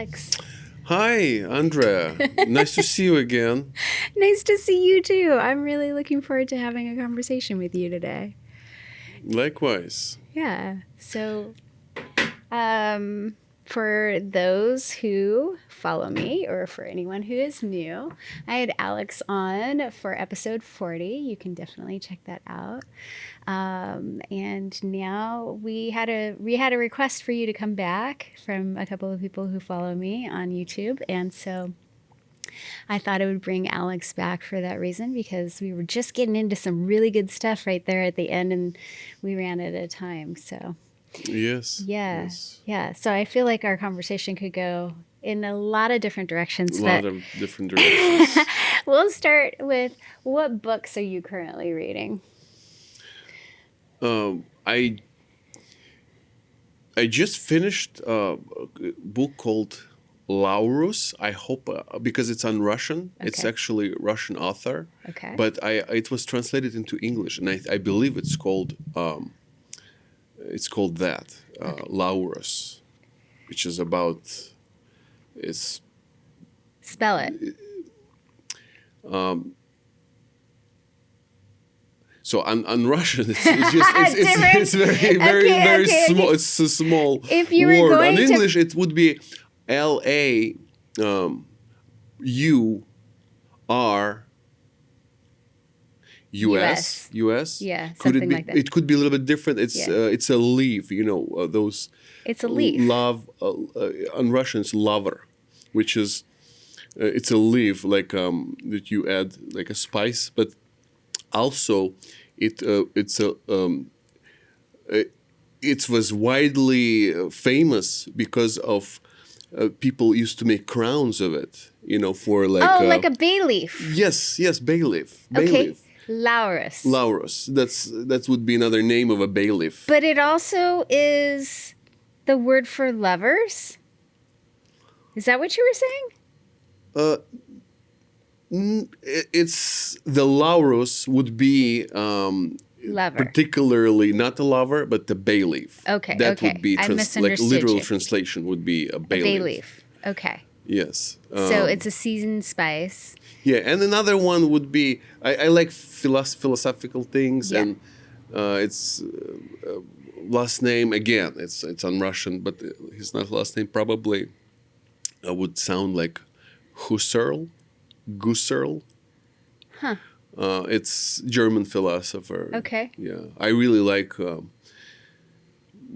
Alex. Hi, Andrea. Nice to see you again. Nice to see you too. I'm really looking forward to having a conversation with you today. Likewise. Yeah. So, for those who follow me or for anyone who is new, I had Alex on for episode 40. You can definitely check that out. And now we had a request for you to come back from a couple of people who follow me on YouTube. And so I thought I would bring Alex back for that reason, because we were just getting into some really good stuff right there at the end and we ran out of time. So Yes. yeah. Yes. Yeah. So I feel like our conversation could go in a lot of different directions. A lot of different directions. We'll start with, what books are you currently reading? I just finished a book called Laurus. I hope because it's on Russian. Okay. It's actually a Russian author. Okay. But it was translated into English, and I believe it's called that Okay. Laurus, which is about Spell it. So on Russian, it's very very Okay. small. It's a small If you were word. going On to- English, it would be LAURUS. US. Yeah, Could it something be? like that. It could be a little bit different. It's a leaf. Those. It's a leaf. Love on Russian, it's lover, which is it's a leaf like that you add like a spice, but also it was widely famous because of people used to make crowns of it, for like like a bay leaf. yes, bay leaf. Okay. Laurus. Laurus. That would be another name of a bay leaf. But it also is the word for lovers. Is that what you were saying? It's the Laurus would be Lover. particularly not the lover, but the bay leaf. Okay, that okay. would be I like misunderstood literal you. translation would be a bay, Bay leaf. Okay. Yes. So it's a seasoned spice. Yeah, and another one would be I like philosophical things, Yeah. and it's last name again. It's on Russian, but his last name probably would sound like Husserl. Huh. It's German philosopher. Okay. Yeah, I really like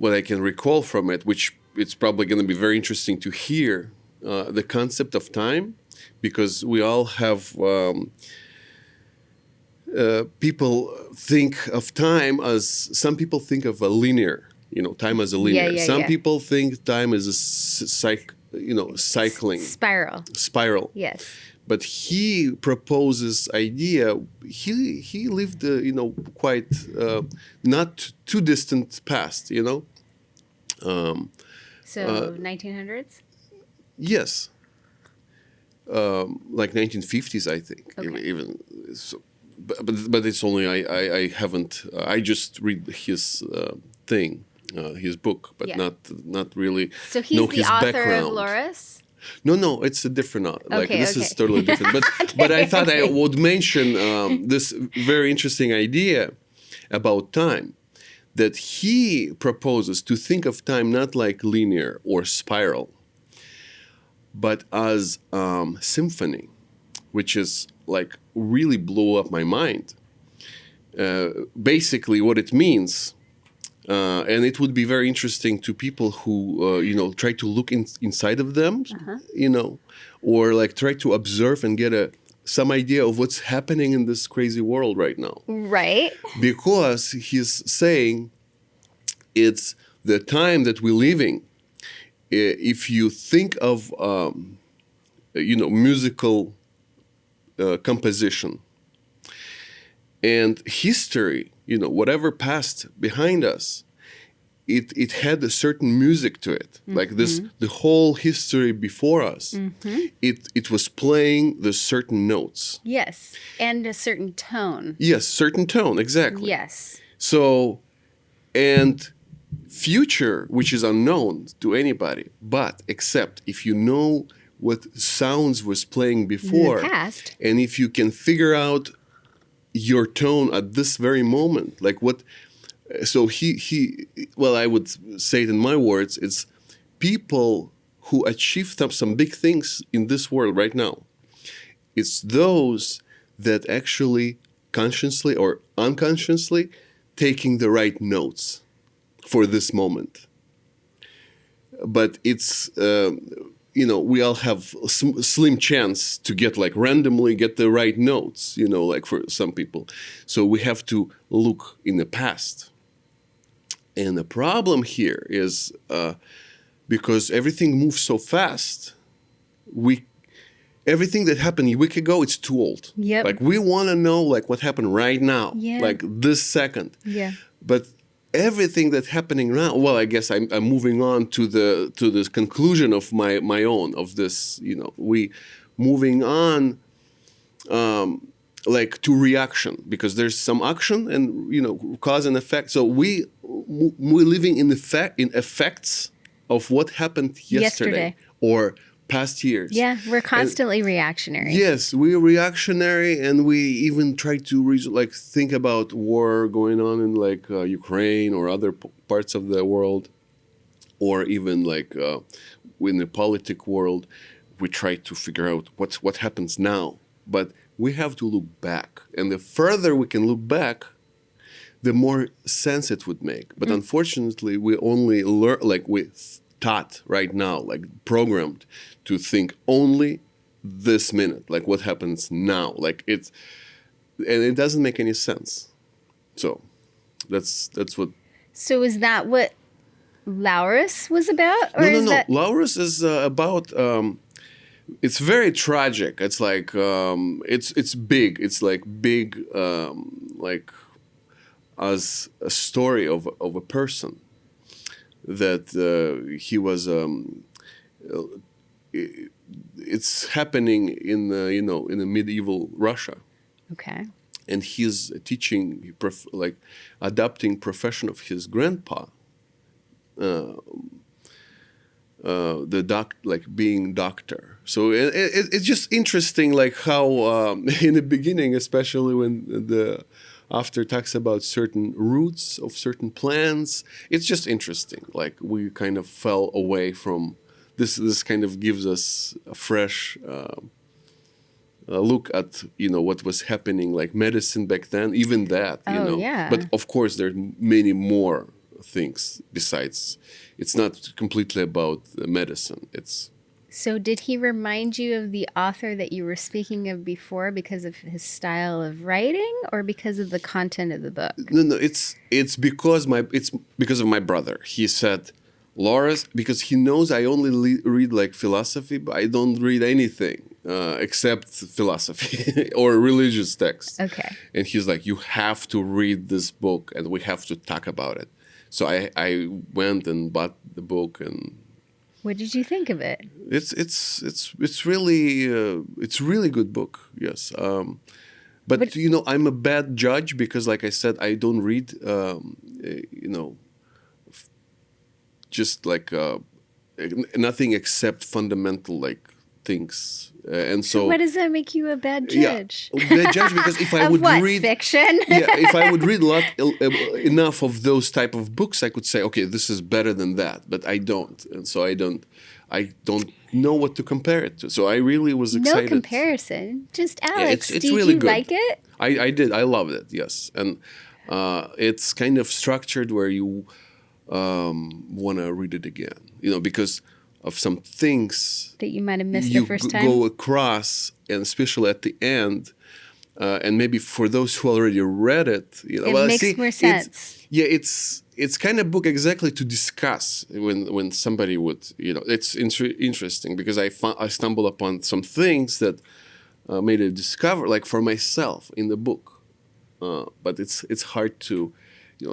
what I can recall from it, which it's probably going to be very interesting to hear the concept of time, because we all have people think of time as some people think of a linear, time as a linear. Yeah, Some yeah. people think time is a cycling Spiral. spiral. Yes. But he proposes idea. He lived, quite not too distant past. So 1900s? Yes, like 1950s, I think. Okay. Even so, but it's only I haven't. I just read his thing, his book, but Yeah. not really. So he's know the his author background. of Laurus? No, it's a different. This Okay. is totally different. But I thought I would mention this very interesting idea about time, that he proposes to think of time not like linear or spiral, but as symphony, which is like really blew up my mind. Basically, what it means. And it would be very interesting to people who, try to look inside of them, or like try to observe and get some idea of what's happening in this crazy world right now. Right. Because he's saying it's the time that we're living. If you think of, musical composition and history, whatever passed behind us, it had a certain music to it. Mm-hmm. Like this, the whole history before us, it was playing the certain notes. Yes. And a certain tone. Yes, certain tone, exactly. Yes. So, and future, which is unknown to anybody, but except if you know what sounds was playing before, in the past, and if you can figure out your tone at this very moment, like what. So he well, I would say it in my words, it's people who achieve some big things in this world right now. It's those that actually consciously or unconsciously taking the right notes for this moment. But it's, we all have slim chance to get like randomly get the right notes, like for some people. So we have to look in the past. And the problem here is because everything moves so fast, everything that happened a week ago, it's too old. Yep. Like we want to know like what happened right now, Yeah. like this second. Yeah. But everything that's happening now, well, I guess I'm moving on to this conclusion of my own of this. We moving on. Like to reaction, because there's some action and cause and effect. So we're living in effects of what happened yesterday or past years. Yeah, we're constantly reactionary. Yes, we're reactionary, and we even try to think about war going on in Ukraine or other parts of the world, or even in the politic world. We try to figure out what happens now, but we have to look back, and the further we can look back, the more sense it would make. But unfortunately, we only learn, we taught right now, programmed to think only this minute, like what happens now, and it doesn't make any sense. So that's what. So is that what Laurus was about? Or no. Laurus is about. It's very tragic. It's it's big. It's big, as a story of a person that he was. It's happening in in the medieval Russia. Okay. And he's teaching, adapting profession of his grandpa. Being doctor. So it's just interesting, how in the beginning, especially when the author talks about certain roots of certain plants, it's just interesting. We kind of fell away from this. This kind of gives us a fresh look at what was happening, medicine back then. Even that, Yeah. But of course, there are many more things besides. It's not completely about medicine. So did he remind you of the author that you were speaking of before because of his style of writing, or because of the content of the book? No. It's because of my brother. He said, Laurus, because he knows I only read philosophy, but I don't read anything except philosophy or religious texts. Okay. And he's like, you have to read this book, and we have to talk about it. So I went and bought the book, and what did you think of it? It's really good book. Yes. But I'm a bad judge because, like I said, I don't read just nothing except fundamental things. And so what does that make you a bad judge? Yeah, bad judge, because if I would read fiction, if I would read enough of those type of books, I could say, okay, this is better than that. But I don't, and so I don't know what to compare it to. So I really was excited. No comparison, just Alex. It's did really you good. Like it? I did. I loved it. Yes, and it's kind of structured where you want to read it again. Because of some things that you might have missed the first time. You go across, and especially at the end, and maybe for those who already read it, it makes more sense. It's kind of book exactly to discuss when somebody would, it's interesting because I stumbled upon some things that made a discover, for myself in the book, but it's hard to,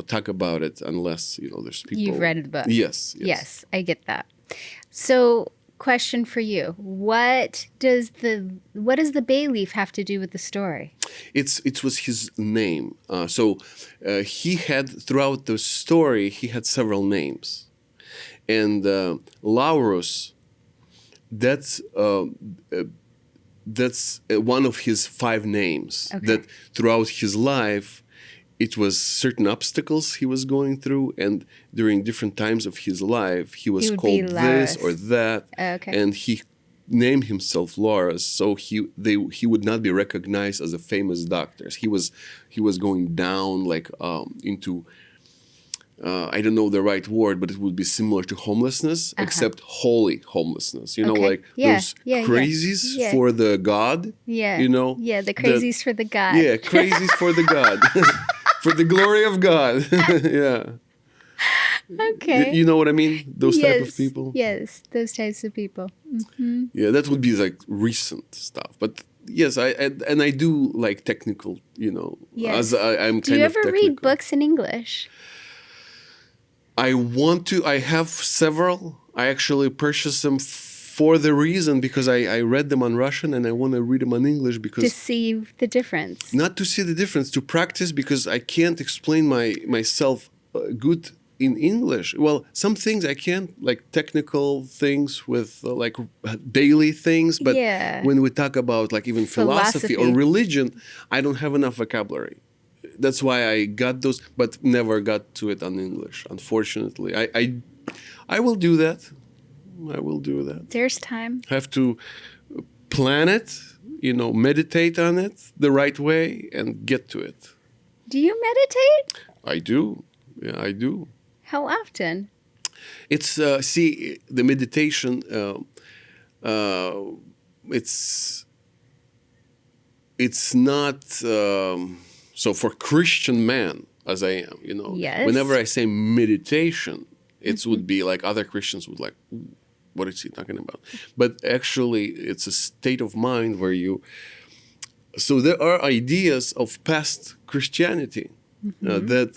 talk about it unless there's people. You've read the book. Yes. Yes, I get that. So, question for you. What does the bay leaf have to do with the story? It was his name. He had, throughout the story, he had several names. And Laurus, that's one of his 5 names. Okay. That throughout his life, it was certain obstacles he was going through, and during different times of his life, he was He would called be this Laurus. or that, Okay. and he named himself Laurus, so he would not be recognized as a famous doctor. He was going down like into I don't know the right word, but it would be similar to homelessness, except holy homelessness. You know, Okay. like Yeah, those yeah, crazies yeah. for the God. Yeah. You know. Yeah, the that- crazies for the God. Yeah, crazies for the God, for the glory of God. Yeah. Okay. You know what I mean? Those type of people. Yes, those types of people. Yeah, that would be like recent stuff. But yes, I do like technical. You know, Yes. as I'm Do kind you of ever technical. read books in English? I want to. I have several. I actually purchased them for the reason because I read them on Russian and I want to read them on English To because see the difference. not to see the difference, to practice because I can't explain myself good in English. Well, some things I can't, like technical things with like daily things, but Yeah. when we talk about like even philosophy or Philosophy. religion, I don't have enough vocabulary. That's why I got those, but never got to it on English. Unfortunately, I will do that. I will do that. There's time. Have to plan it, you know, meditate on it the right way, and get to it. Do you meditate? I do. Yeah, I do. How often? It's see the meditation. It's not. So for Christian man, as I am, you know, Yes. whenever I say meditation, it would be like other Christians would like, what is he talking about? But actually, it's a state of mind where you. So there are ideas of past Christianity that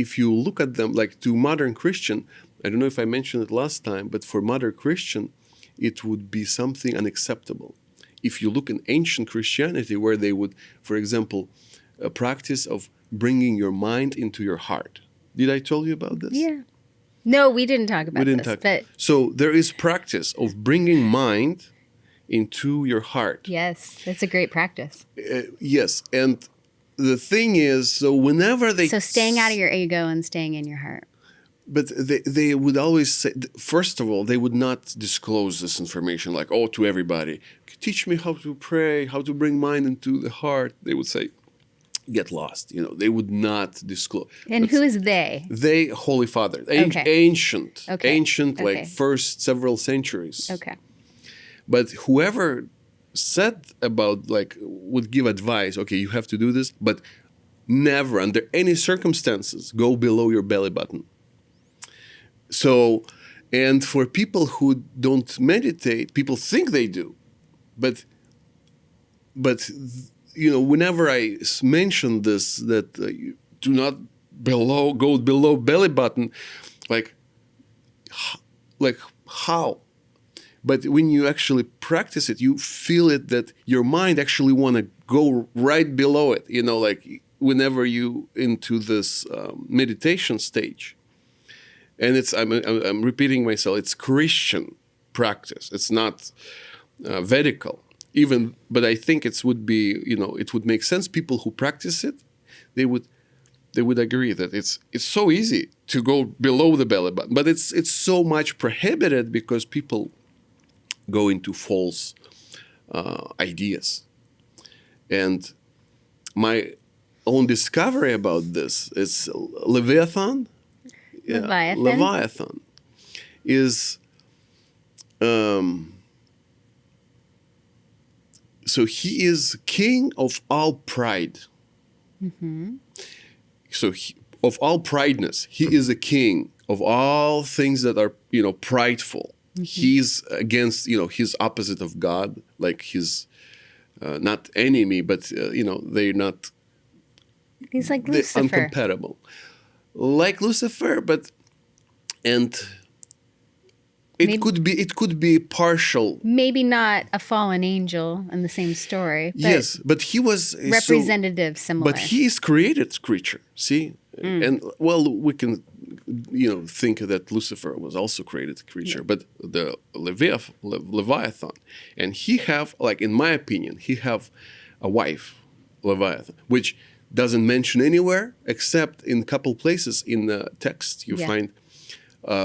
if you look at them, like to modern Christian, I don't know if I mentioned it last time, but for modern Christian, it would be something unacceptable. If you look in ancient Christianity, where they would, for example, a practice of bringing your mind into your heart. Did I tell you about this? Yeah. No, we didn't talk about We didn't this. talk. But So there is practice of bringing mind into your heart. yes, that's a great practice. Yes, and the thing is, so whenever they So staying out of your ego and staying in your heart. but they would always say, first of all, they would not disclose this information like, oh, to everybody. Teach me how to pray, how to bring mind into the heart. They would say, get lost. You know, they would not disclose. And But who is they? they, Holy Father, Okay. ancient, Okay. ancient, Okay. like first several centuries. Okay. But whoever said about, like, would give advice, okay, you have to do this, but never under any circumstances go below your belly button. So, and for people who don't meditate, people think they do, but you know, whenever I mention this, that you do not go below belly button, like how? But when you actually practice it, you feel it that your mind actually want to go right below it. You know, like whenever you into this meditation stage, and I'm repeating myself. It's Christian practice. It's not Vedical. Even, but I think it would be, you know, it would make sense. People who practice it, they would agree that it's so easy to go below the belly button, but it's so much prohibited because people go into false ideas. And my own discovery about this is Leviathan. Yeah, Leviathan is so he is king of all pride. Mm-hmm. So of all prideness, he is a king of all things that are, you know, prideful. Mm-hmm. He's against, you know, he's opposite of God, like his not enemy, but you know, they're not. He's like Lucifer. Incompatible, like Lucifer, but and it could be partial. Maybe not a fallen angel in the same story, but Yes, but he was representative, similar. But he is created creature. See, and well, we can, think that Lucifer was also created creature, but the Leviathan, and he have, like, in my opinion, he have a wife, Leviathan, which doesn't mention anywhere except in a couple places in the text you find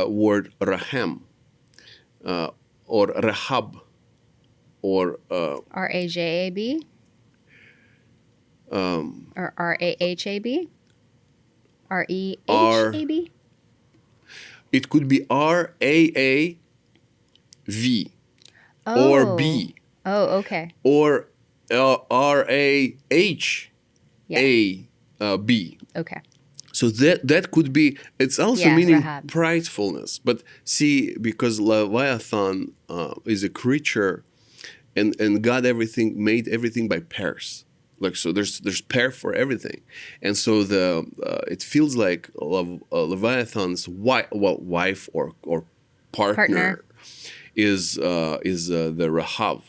word Raham, or Rahab, or Rajab, or Rahab, Rehab. It could be Raav, or B, okay, or Rahab. Okay. So that could be. It's also meaning Rahab. pridefulness. But see, because Leviathan is a creature, and God made everything by pairs. Like, so there's pair for everything, and so it feels like Leviathan's wife or partner is the Rahab.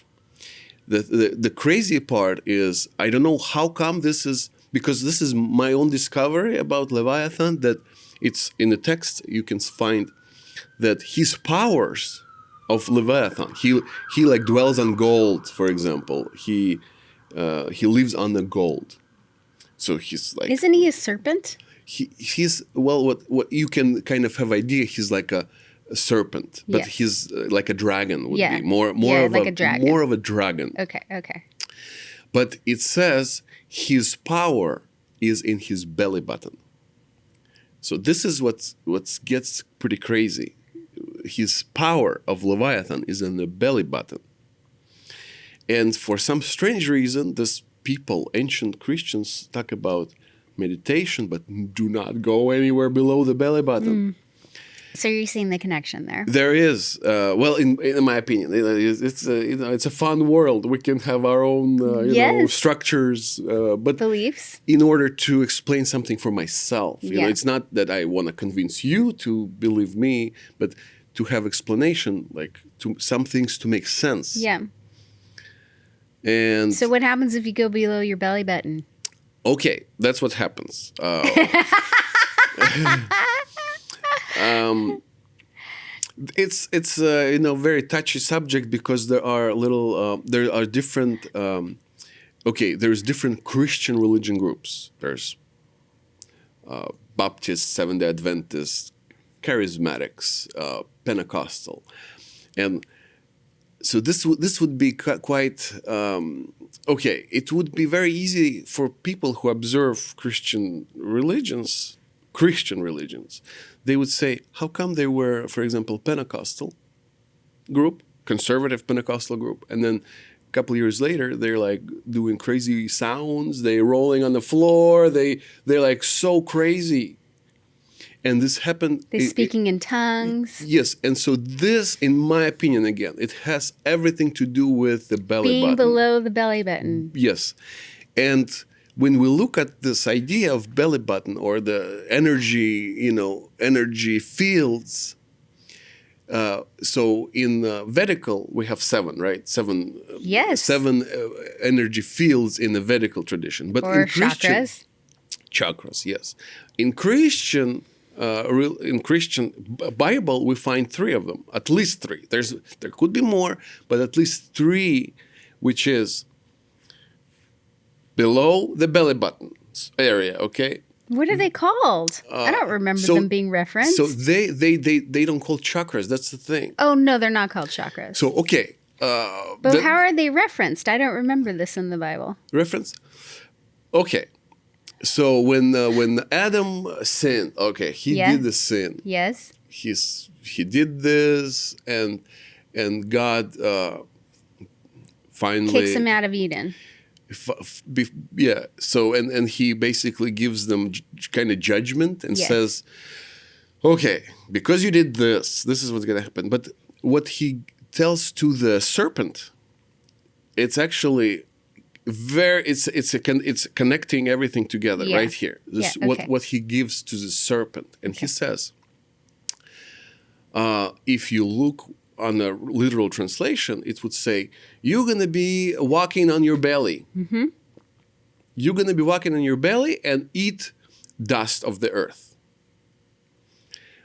The crazy part is, I don't know how come this is, because this is my own discovery about Leviathan, that it's in the text you can find that his powers of Leviathan, he like dwells on gold, for example. He lives on the gold, so he's like. Isn't he a serpent? He's, well, what you can kind of have idea. He's like a serpent, but he's like a dragon would be more of like a dragon. more of a dragon. Okay. But it says his power is in his belly button. So this is what gets pretty crazy. His power of Leviathan is in the belly button. And for some strange reason, ancient Christians talk about meditation, but do not go anywhere below the belly button. So you're seeing the connection there. There is, well, in my opinion, it's a fun world. We can have our own, structures, but beliefs, in order to explain something for myself. It's not that I want to convince you to believe me, but to have explanation, like to some things to make sense. Yeah. And so what happens if you go below your belly button? Okay, that's what happens. It's very touchy subject, because there are different there's different Christian religion groups. There's Baptist, Seventh-day Adventist, Charismatics, Pentecostal, and so this would be quite it would be very easy for people who observe Christian religions. They would say, how come they were, for example, Pentecostal group, conservative Pentecostal group, and then a couple of years later, they're like doing crazy sounds, they're rolling on the floor, they're like so crazy. And this happened. They're speaking in tongues. Yes, and so this, in my opinion, again, it has everything to do with the belly button. Being below the belly button. Yes, and when we look at this idea of belly button or the energy fields, so in Vedical we have 7, right? 7. Yes. 7 energy fields in the Vedical tradition, but or in Christian chakras, yes. In Christian Bible we find 3 of them, at least 3. There could be more, but at least 3, which is below the belly button area, okay? What are they called? I don't remember them being referenced. So they don't call chakras. That's the thing. Oh, no, they're not called chakras. So, okay. But how are they referenced? I don't remember this in the Bible. Reference? Okay. So when Adam sinned, okay, he did the sin. Yes. He did this, and God finally kicks him out of Eden. So and he basically gives them kind of judgment and says, okay, because you did this is what's going to happen. But what he tells to the serpent, it's actually it's connecting everything together right here. What he gives to the serpent, and he says, if you look on a literal translation, it would say, you're going to be walking on your belly. Mm-hmm. You're going to be walking on your belly and eat dust of the earth.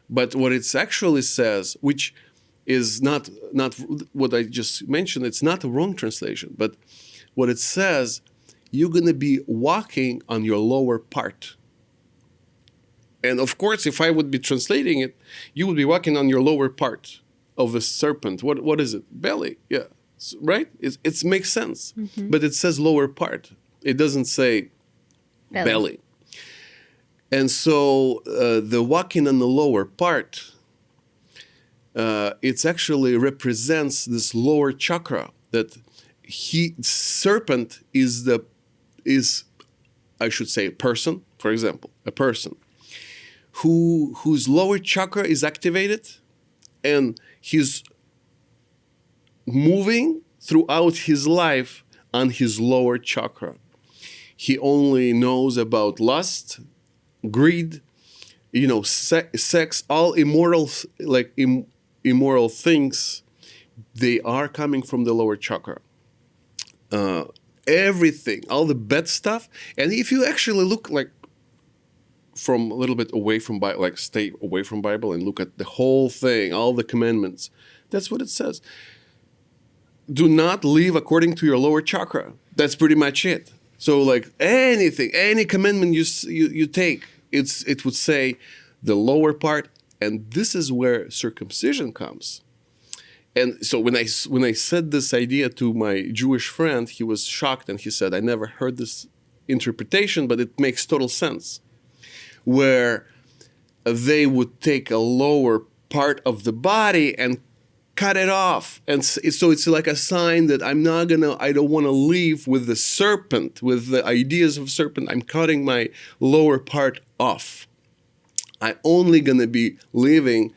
But what it actually says, which is not what I just mentioned, it's not a wrong translation, but what it says, you're going to be walking on your lower part. And of course, if I would be translating it, you would be walking on your lower part of a serpent. What is it? Belly. Yeah. Right? It makes sense. Mm-hmm. But it says lower part. It doesn't say belly. And so the walking on the lower part, it actually represents this lower chakra that serpent is I should say a person, for example, a person whose lower chakra is activated and he's moving throughout his life on his lower chakra. He only knows about lust, greed, sex, all immoral, immoral things. They are coming from the lower chakra. Everything, all the bad stuff. And if you actually look from a little bit away from Bible, stay away from Bible and look at the whole thing, all the commandments, that's what it says. Do not live according to your lower chakra. That's pretty much it. So anything, any commandment you take, it would say the lower part, and this is where circumcision comes. And so when I said this idea to my Jewish friend, he was shocked and he said, I never heard this interpretation, but it makes total sense. Where they would take a lower part of the body and cut it off. And so it's like a sign that I don't want to live with the serpent, with the ideas of serpent. I'm cutting my lower part off. I'm only going to be living,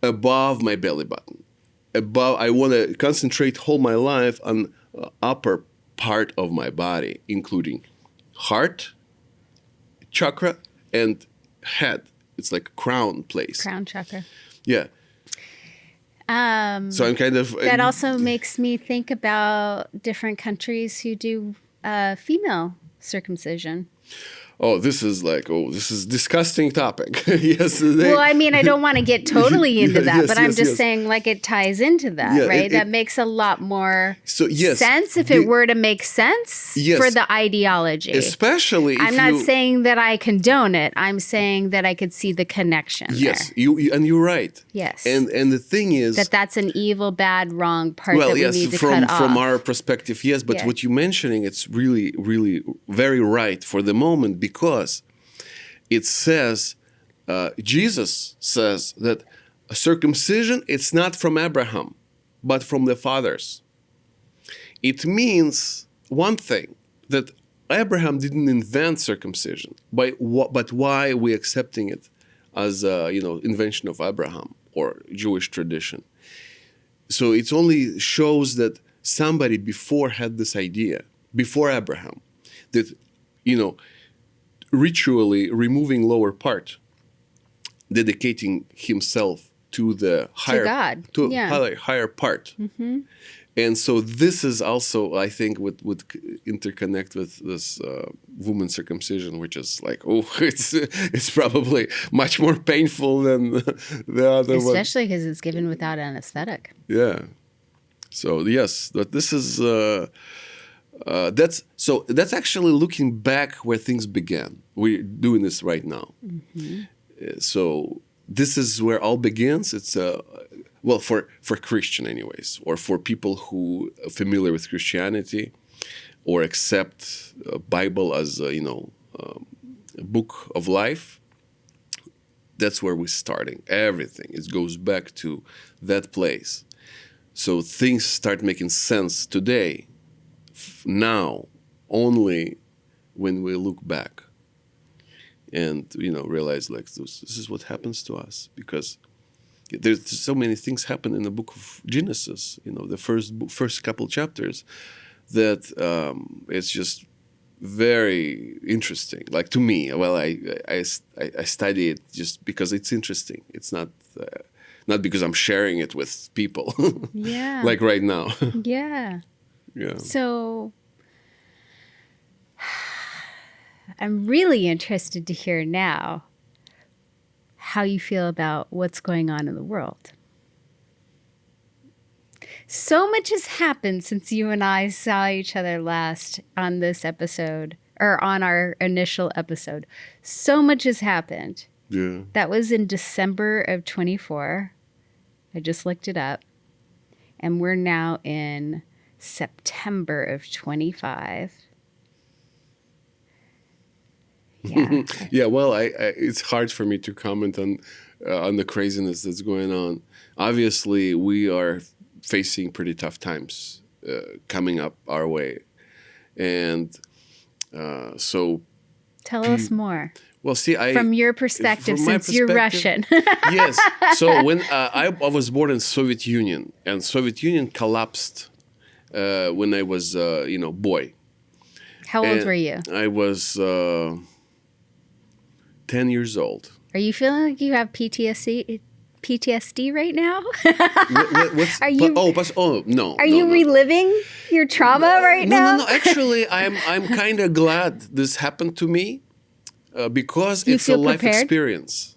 above my belly button. I want to concentrate whole my life on upper part of my body, including heart, chakra, and head. It's like a crown place. Crown chakra. Yeah. So I'm kind of... That also makes me think about different countries who do female circumcision. This is disgusting topic. Yes. Well, I mean, I don't want to get totally into that, but I'm just saying it ties into that, right? That makes a lot more sense if it were to make sense for the ideology. Especially if I'm not saying that I condone it. I'm saying that I could see the connection there. And you're right. Yes. And the thing is... that's an evil, bad, wrong part that we need to cut off. From our perspective, yes. But what you're mentioning, it's really, really very right for the moment, because it says, Jesus says that circumcision, it's not from Abraham, but from the fathers. It means one thing, that Abraham didn't invent circumcision, but why are we accepting it as invention of Abraham or Jewish tradition? So it only shows that somebody before had this idea, before Abraham, that, ritually removing lower part, dedicating himself to the higher, to God, higher part. Mm-hmm. And so this is also, I think, would interconnect with this woman circumcision, which is it's probably much more painful than the other one. Especially because it's given without anesthetic. Yeah. So yes, but this is that's actually looking back where things began. We're doing this right now. Mm-hmm. So this is where all begins. It's for Christian anyways, or for people who are familiar with Christianity or accept Bible as a book of life. That's where we're starting. Everything, it goes back to that place. So things start making sense today, now, only when we look back and realize this is what happens to us, because there's so many things happen in the book of Genesis, the first couple chapters, that it's just very interesting. To me, well, I study it just because it's interesting. It's not not because I'm sharing it with people. Yeah. Like right now. Yeah. Yeah. So I'm really interested to hear now how you feel about what's going on in the world. So much has happened since you and I saw each other last on this episode, or on our initial episode. So much has happened. Yeah. That was in December of 24. I just looked it up. And we're now in September of 25. Yeah. Yeah, well, it's hard for me to comment on the craziness that's going on. Obviously, we are facing pretty tough times coming up our way, and so Tell us more. well, see, From your perspective, from my since you're perspective- Russian. Yes. So when I was born in Soviet Union, and Soviet Union collapsed when I was boy. How old And were you? I was 10 years old. Are you feeling like you have PTSD right now? What's, Are you- no. Are you reliving your trauma right now? No. Actually, I'm kind of glad this happened to me because You it's a feel life prepared? experience.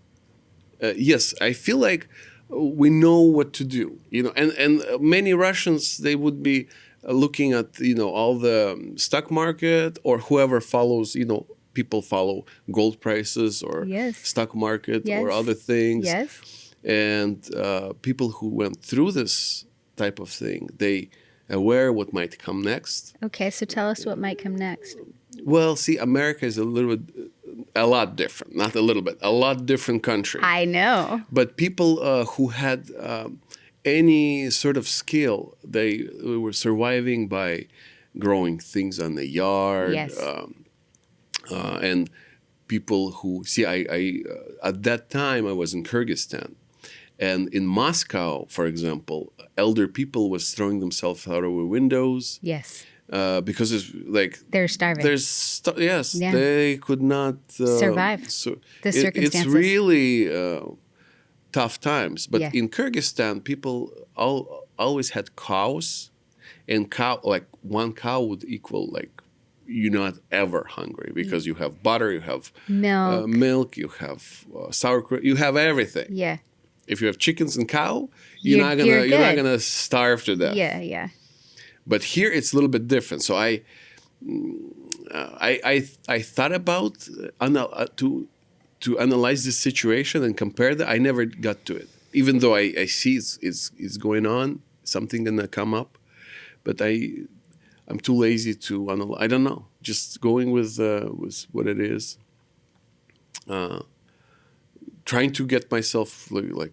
Yes, I feel like we know what to do. And many Russians, they would be looking at all the stock market, or whoever follows. People follow gold prices or Yes. stock market or Yes. other things. Yes. And people who went through this type of thing, they aware what might come next. Okay, so tell us what might come next. Well, see, America is a lot different. Not a little bit, a lot different country. I know. But people who had any sort of skill, they were surviving by growing things on the yard. Yes. And people who, see, I at that time I was in Kyrgyzstan. And in Moscow, for example, elder people was throwing themselves out of windows Yes. because it's like They're starving. yes, Yeah. they could not Survive the circumstances. It's really tough times. But Yeah. in Kyrgyzstan, people always had cows, and like one cow would equal like you're not ever hungry because you have butter, you have Milk. you have sauerkraut, you have everything. Yeah. If you have chickens and cow, you're not good. gonna starve to death. Yeah, yeah. But here it's a little bit different. So I thought about to analyze this situation and compare that. I never got to it, even though I see it's going on, something gonna come up, but I'm too lazy to analyze. I don't know. Just going with what it is. Trying to get myself like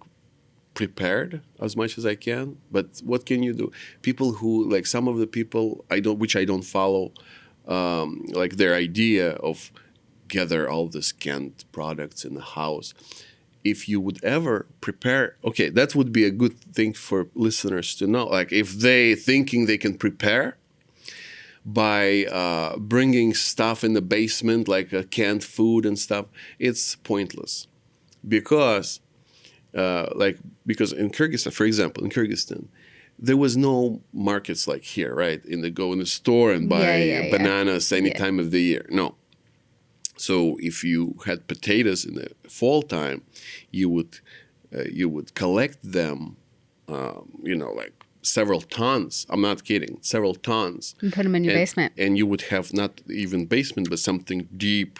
prepared as much as I can. But what can you do? People who, like some of the people which I don't follow, like their idea of gather all the canned products in the house. If you would ever prepare, okay, that would be a good thing for listeners to know. Like if they thinking they can prepare by bringing stuff in the basement, like canned food and stuff, it's pointless. Because in Kyrgyzstan, for example, there was no markets like here, right? Go in the store and buy bananas any time of the year. No. So if you had potatoes in the fall time, you would collect them, like several tons. I'm not kidding, several tons. And put them in your basement. And you would have not even basement, but something deep.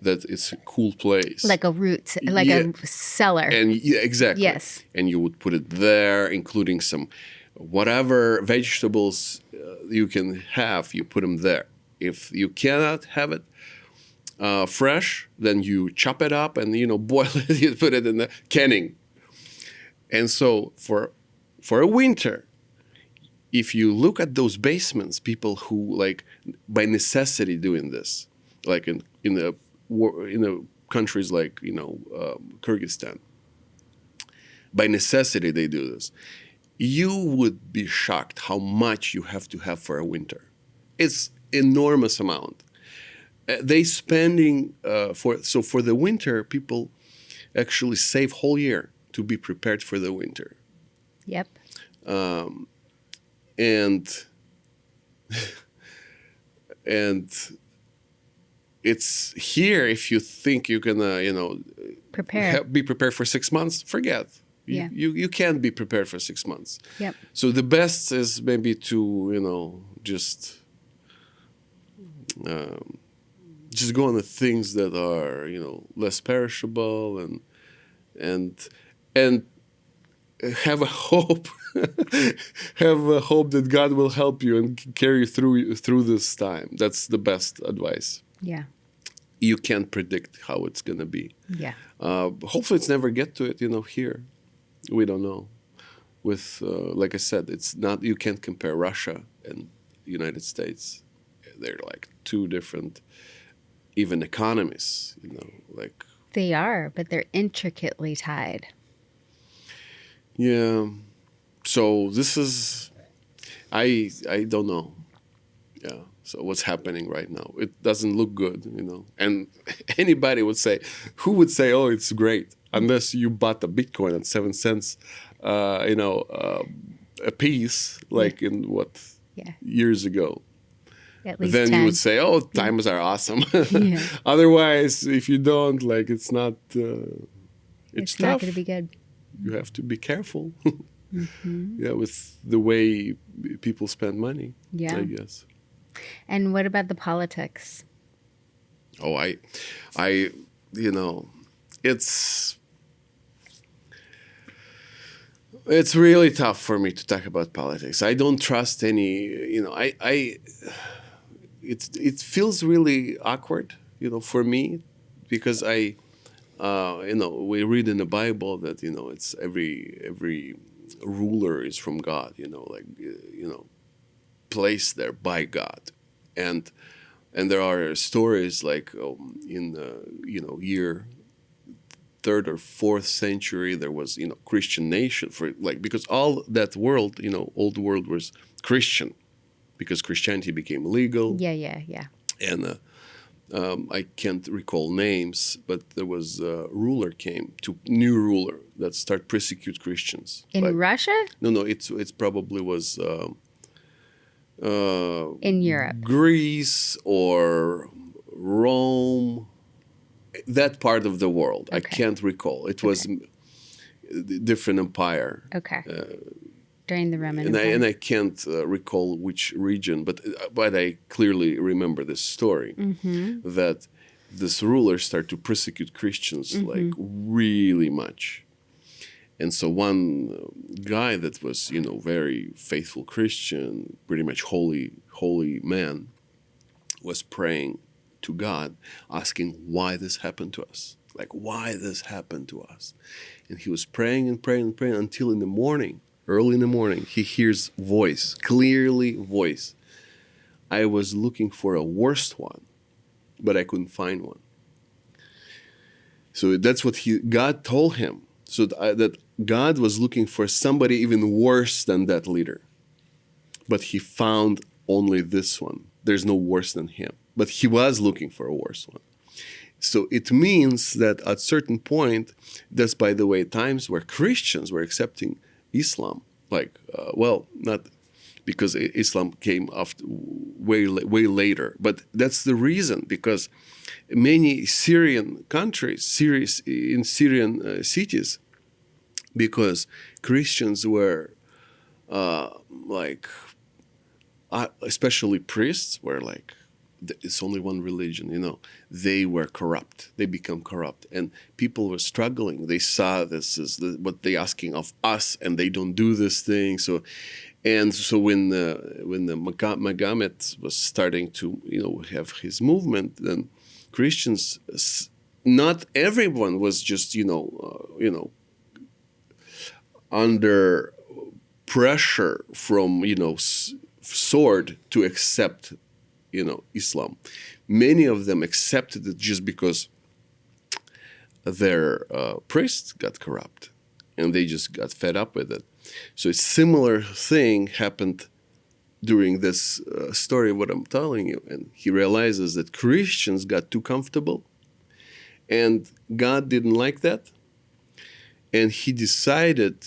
That it's a cool place. Like a root, like a cellar. And exactly. Yes. And you would put it there, including some whatever vegetables you can have, you put them there. If you cannot have it fresh, then you chop it up and, boil it, you put it in the canning. And so for a winter, if you look at those basements, people who like by necessity doing this, like in the countries like Kyrgyzstan, by necessity they do this. You would be shocked how much you have to have for a winter. It's enormous amount. They spending for the winter, people actually save whole year to be prepared for the winter. Yep. And and it's here. If you think you're gonna, Prepare. be prepared for 6 months, forget. Yeah. You can't be prepared for 6 months. Yep. So the best is maybe to just go on the things that are less perishable, and have a hope. Have a hope that God will help you and carry you through this time. That's the best advice. Yeah. You can't predict how it's gonna be. Yeah. Hopefully it's never get to it. Here we don't know. With like I said, it's not, you can't compare Russia and United States. They're like two different even economies. Like They are, but they're intricately tied. yeah. So this is, I don't know. Yeah. So what's happening right now? It doesn't look good, And anybody would say, who would say, "Oh, it's great," unless you bought a Bitcoin at 7 cents, a piece, like in Yeah. years ago. At least Then 10. you would say, "Oh, times are awesome." Yeah. Otherwise, if you don't, like, it's not. It's tough. not going to be good. You have to be careful. Mm-hmm. Yeah, with the way people spend money. Yeah. I guess. And what about the politics? Oh, it's really tough for me to talk about politics. I don't trust any, it feels really awkward, for me, because we read in the Bible that, it's every ruler is from God, placed there by God. And there are stories like in the year 3rd or 4th century, there was Christian nation because all that world, old world was Christian, because Christianity became legal. Yeah. And I can't recall names, but there was a new ruler that started persecute Christians in Russia. No, it's probably was. In Europe, Greece or Rome, that part of the world. Okay. I can't recall. It was a different empire. Okay. During the Roman And Empire. I can't recall which region, but I clearly remember this story, that this ruler started to persecute Christians like really much. And so one guy that was, very faithful Christian, pretty much holy man, was praying to God, asking why this happened to us. Like, why this happened to us? And he was praying and praying and praying until in the morning, early in the morning, he hears clearly voice. I was looking for a worst one, but I couldn't find one. So that's what God told him. So that God was looking for somebody even worse than that leader. But he found only this one. There's no worse than him. But he was looking for a worse one. So it means that at a certain point, that's, by the way, times where Christians were accepting Islam. Like, not because Islam came after way later. But that's the reason, because many Syrian countries, in Syrian cities, because Christians were especially priests were like, it's only one religion, they were corrupt. They become corrupt, and people were struggling. They saw this is what they asking of us, and they don't do this thing. So when the Muhammad was starting to have his movement, then Christians, not everyone was just under pressure from sword to accept Islam. Many of them accepted it just because their priests got corrupt, and they just got fed up with it. So a similar thing happened during this story, what I'm telling you. And he realizes that Christians got too comfortable, and God didn't like that. and he decided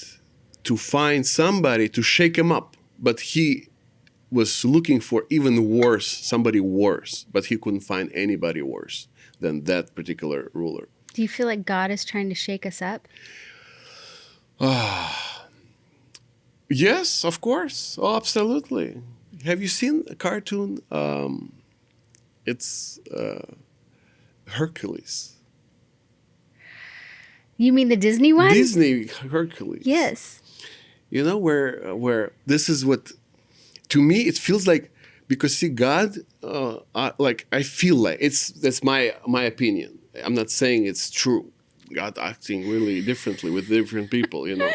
to find somebody to shake him up, but he was looking for even worse, somebody worse, but he couldn't find anybody worse than that particular ruler. Do you feel like God is trying to shake us up? Yes, of course. Oh, absolutely. Have you seen a cartoon? It's Hercules. You mean the Disney one? Disney Hercules. Yes. You know where this is what, to me it feels like, because see God, I feel like that's my opinion. I'm not saying it's true. God acting really differently with different people, you know.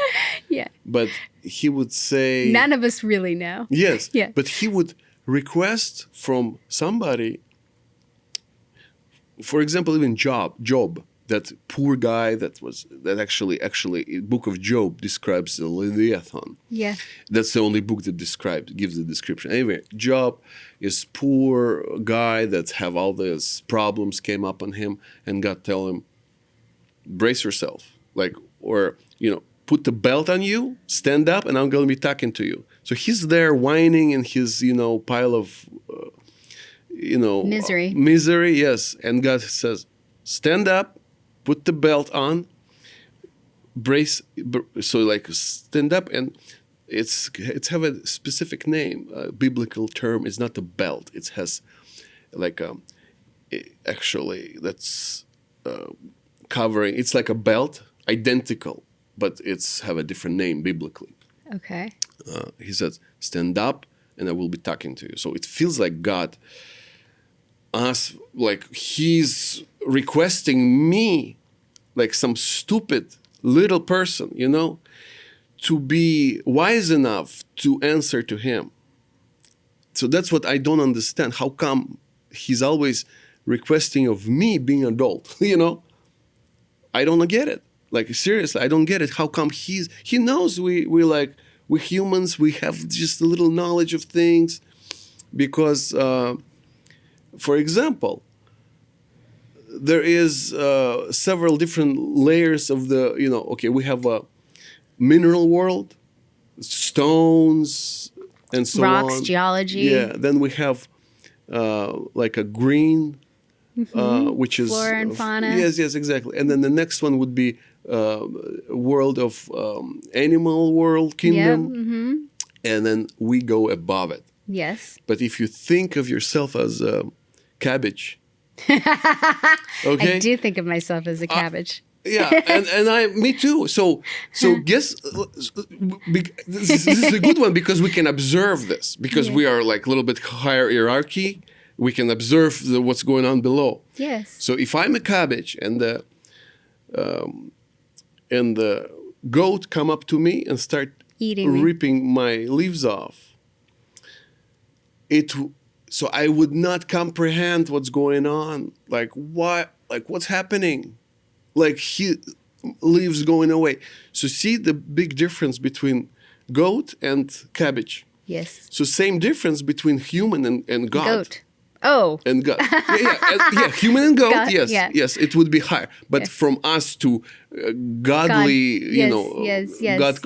Yeah. But he would say, None of us really know. yes. Yeah. But he would request from somebody, for example, even Job, that poor guy that actually Book of Job describes the Leviathan. Yeah. That's the only book that gives the description. Anyway, Job is poor guy that have all these problems came up on him, and God tell him, brace yourself, or put the belt on you, stand up, and I'm going to be talking to you. So he's there whining in his pile of misery, yes. And God says, stand up, put the belt on, brace. So stand up, and it's have a specific name, a biblical term. It's not a belt. It has actually that's covering. It's like a belt, identical, but it's have a different name biblically. Okay. He says, stand up, and I will be talking to you. So it feels like God, he's requesting me, like some stupid little person, to be wise enough to answer to him. So that's what I don't understand. How come he's always requesting of me being adult, I don't get it. Seriously, I don't get it. How come he knows we humans, we have just a little knowledge of things, because, for example, there is several different layers of the, we have a mineral world, stones, and so on. Rocks, geology. Yeah, then we have a green, which is flora and fauna. Yes, exactly. And then the next one would be world of animal world, kingdom. Yep. Mm-hmm. And then we go above it. Yes. But if you think of yourself as a cabbage, I do think of myself as a cabbage. yeah, and me too. So guess this is a good one, because we can observe this, because we are a little bit higher hierarchy. We can observe what's going on below. Yes. So if I'm a cabbage and the goat come up to me and start ripping my leaves off, so I would not comprehend what's going on. What's happening? He leaves going away. So see the big difference between goat and cabbage. Yes. So same difference between human and God. Goat. Oh. And God. Yeah, human and goat, God, yes. Yeah. Yes, it would be higher. But from us to godly, God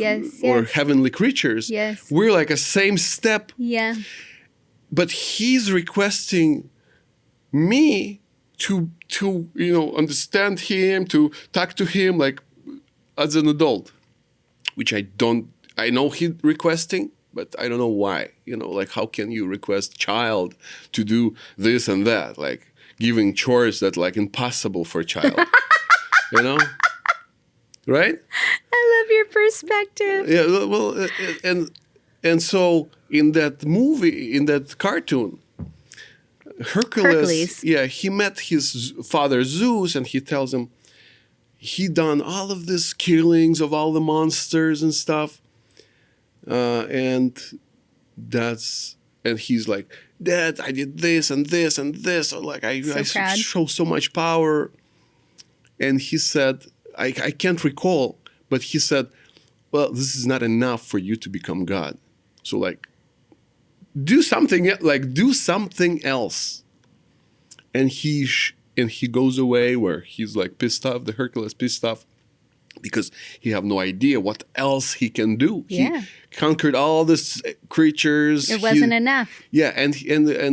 or heavenly creatures, we're like a same step. Yeah. But he's requesting me to understand him, to talk to him as an adult, which I know he's requesting, but I don't know why. How can you request child to do this and that? Giving chores that impossible for a child. Right? I love your perspective. Yeah, well, and so in that movie, in that cartoon, Hercules, yeah, he met his father Zeus, and he tells him he done all of these killings of all the monsters and stuff, and he's like, Dad, I did this and this and this, I show so much power. And he said, I can't recall, but he said, well, this is not enough for you to become God. So do something else. And he goes away, where he's pissed off, the Hercules pissed off, because he have no idea what else he can do. Yeah. He conquered all these creatures. It wasn't enough. Yeah, and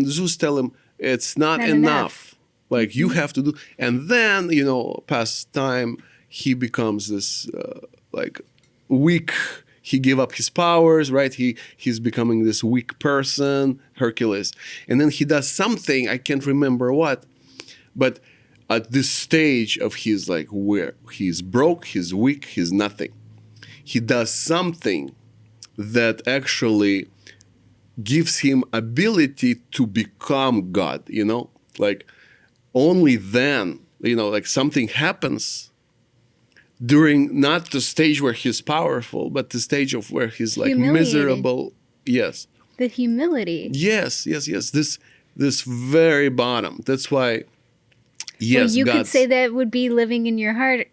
Zeus tell him it's not enough. Like you have to do, and then past time he becomes this like weak. He gave up his powers, right? He's becoming this weak person, Hercules, and then he does something I can't remember what, but at this stage of his like where he's broke, he's weak, he's nothing. He does something that actually gives him ability to become God, like only then, like something happens during not the stage where he's powerful, but the stage of where he's like miserable. Yes. The humility. Yes. This very bottom. That's why. Yes, well, you could say that would be living in your heart.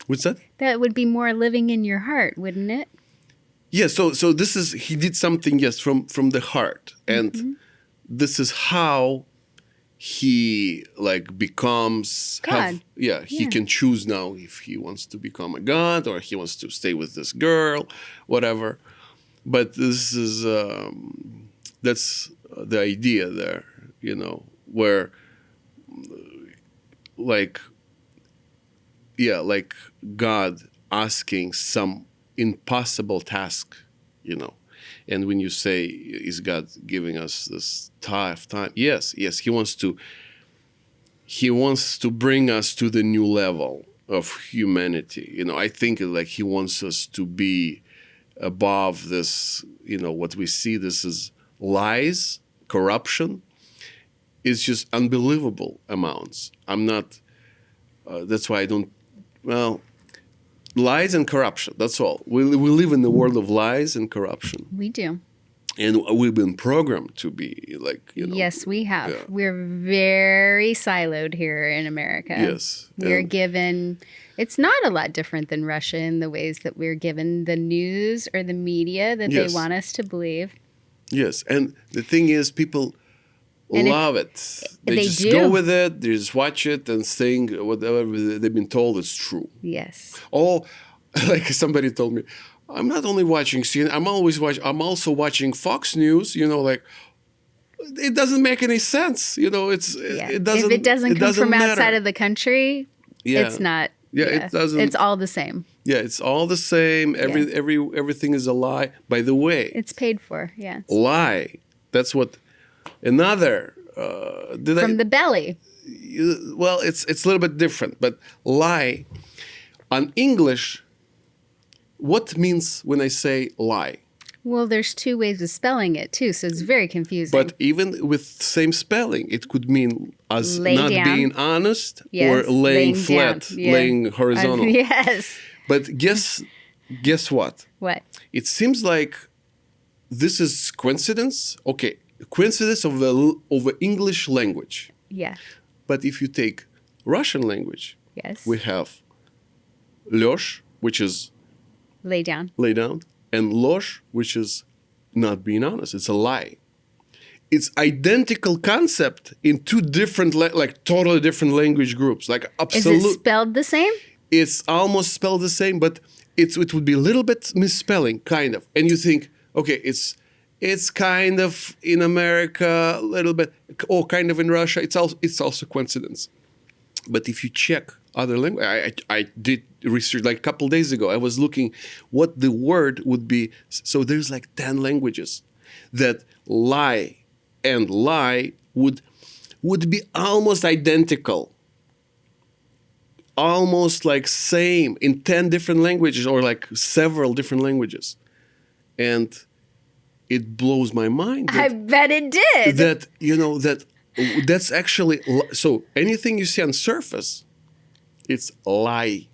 What's that? That would be more living in your heart, wouldn't it? Yeah, so this is, he did something, yes, from the heart. And this is how he like becomes God. He can choose now if he wants to become a god or he wants to stay with this girl, whatever. But this is that's the idea there, where like God asking some impossible task, and when you say, is God giving us this tough time? Yes, he wants to bring us to the new level of humanity. I think like he wants us to be above this, what we see, this is lies, corruption. It's just unbelievable amounts. I'm not, that's why I don't, lies and corruption, that's all. We live in the world of lies and corruption. We do. And we've been programmed to be like, Yes, we have. Yeah. We're very siloed here in America. Yes. We're given, it's not a lot different than Russia in the ways that we're given the news or the media that they want us to believe. Yes. And the thing is, people love it. They just go with it. They just watch it and think whatever they've been told is true. Yes. Oh, like somebody told me, I'm not only watching CNN, I'm also watching Fox News, like it doesn't make any sense. It doesn't, if it doesn't come from matter. Outside of the country, it's not. Yeah, it doesn't. It's all the same. Yeah, it's all the same. Everything is a lie. By the way, it's paid for. Yeah. Lie. That's what another. From the belly. Well, it's a little bit different, but lie. On English, what means when I say lie? Well, there's two ways of spelling it too, so it's very confusing. But even with same spelling, it could mean as not being honest or laying flat, laying horizontal. Yes. But guess what? What? It seems like this is coincidence. Okay, coincidence of the English language. Yeah. But if you take Russian language, yes, we have Лёж, which is lay down, and ложь, which is not being honest. It's a lie. It's identical concept in two different, totally different language groups. Like absolute. Is it spelled the same? It's almost spelled the same, but it would be a little bit misspelling, kind of. And you think, okay, it's kind of in America, a little bit, or kind of in Russia. It's also coincidence. But if you check other language, I did research like a couple days ago. I was looking what the word would be. So there's like 10 languages that lie and lie would be almost identical, almost like same in 10 different languages or like several different languages, and it blows my mind. I bet it did. That's actually, so anything you see on surface, it's lie.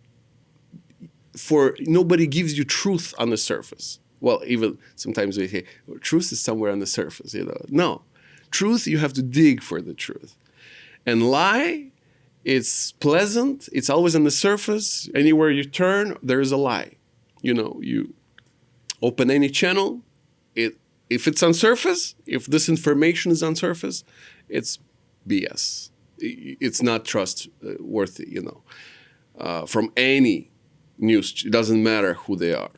For nobody gives you truth on the surface. Well, even sometimes we say truth is somewhere on the surface. No, truth, you have to dig for the truth, and lie, it's pleasant. It's always on the surface. Anywhere you turn, there is a lie. You open any channel, if it's on surface, if this information is on surface, it's BS. It's not trustworthy, from any news. It doesn't matter who they are.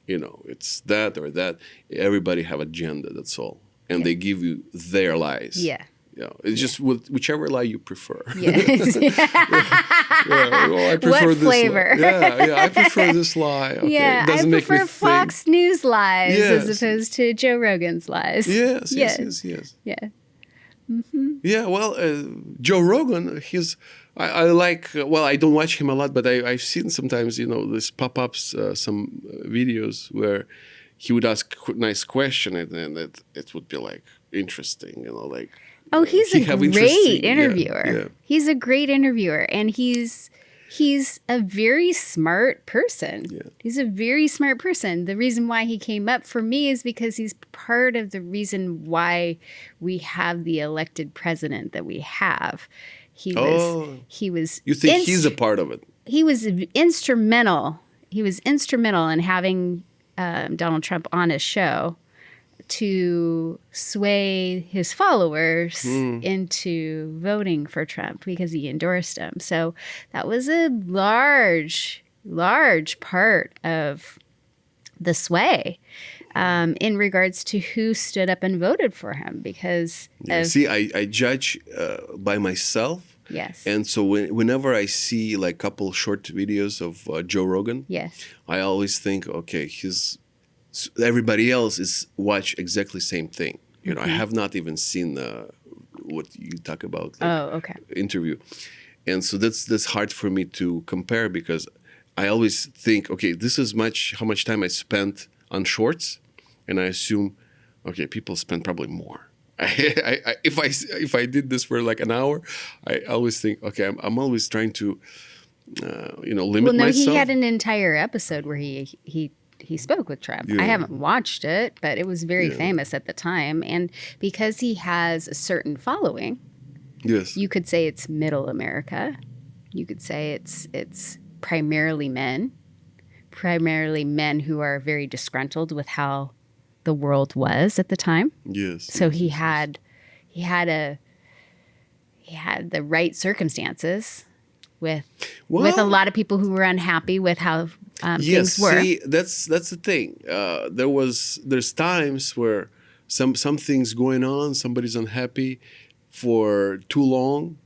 It's that or that. Everybody have agenda. That's all, and they give you their lies. Yeah. It's just whichever lie you prefer. Yes. I prefer What this flavor? lie. I prefer this lie. Okay. Yeah, It doesn't I make me prefer think. Fox News lies Yes. as opposed to Joe Rogan's lies. Yes. Yeah. Yeah. Mm-hmm. Yeah. Well, Joe Rogan, I like. Well, I don't watch him a lot, but I've seen sometimes, this pop-ups, some videos where he would ask a nice question, and then it would be like interesting, like. Oh, he's he a have great interesting- interviewer. Yeah. He's a great interviewer, and he's a very smart person. Yeah. He's a very smart person. The reason why he came up for me is because he's part of the reason why we have the elected president that we have. He was. You think he's a part of it? He was instrumental. He was instrumental in having Donald Trump on his show to sway his followers into voting for Trump because he endorsed him. So that was a large part of the sway in regards to who stood up and voted for him because See, I judge by myself. Yes. And so whenever I see like a couple short videos of Joe Rogan, Yes. I always think, okay, everybody else is watch exactly same thing. I have not even seen what you talk about. Okay. Interview, and so that's hard for me to compare because I always think, okay, this is how much time I spent on shorts, and I assume, okay, people spend probably more. If I did this for like an hour, I always think, okay, I'm always trying to, limit myself. He had an entire episode where he spoke with Trump. Yeah. I haven't watched it, but it was very famous at the time. And because he has a certain following, yes, you could say it's middle America. You could say it's primarily men who are very disgruntled with how the world was at the time. yes. So he had the right circumstances with a lot of people who were unhappy with how things were. See, that's the thing. There's times where some things going on, somebody's unhappy for too long.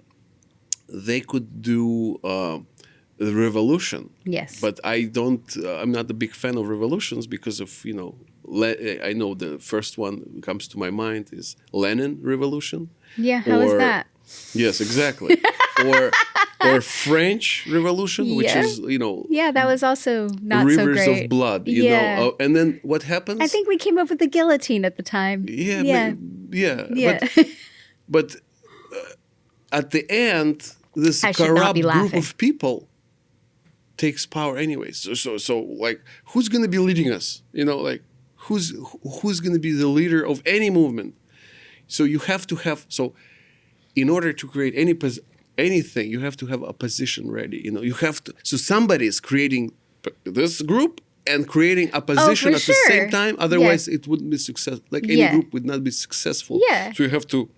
They could do the revolution. Yes. But I'm not a big fan of revolutions because of, I know the first one that comes to my mind is Lenin revolution. Yeah, how was that? Yes, exactly. or French Revolution, which is, Yeah, that was also not so rivers great. of blood, Yeah. and then what happens? I think we came up with the guillotine at the time. Yeah. Yeah. But at the end, this I should not be corrupt group laughing. of people takes power anyway. So like, who's going to be leading us? Who's going to be the leader of any movement? So you have to have in order to create anything, you have to have a position ready. You have to. So somebody is creating this group and creating a position for at the sure. same time. Otherwise, it wouldn't be successful. Like any group would not be successful. Yeah. So you have to.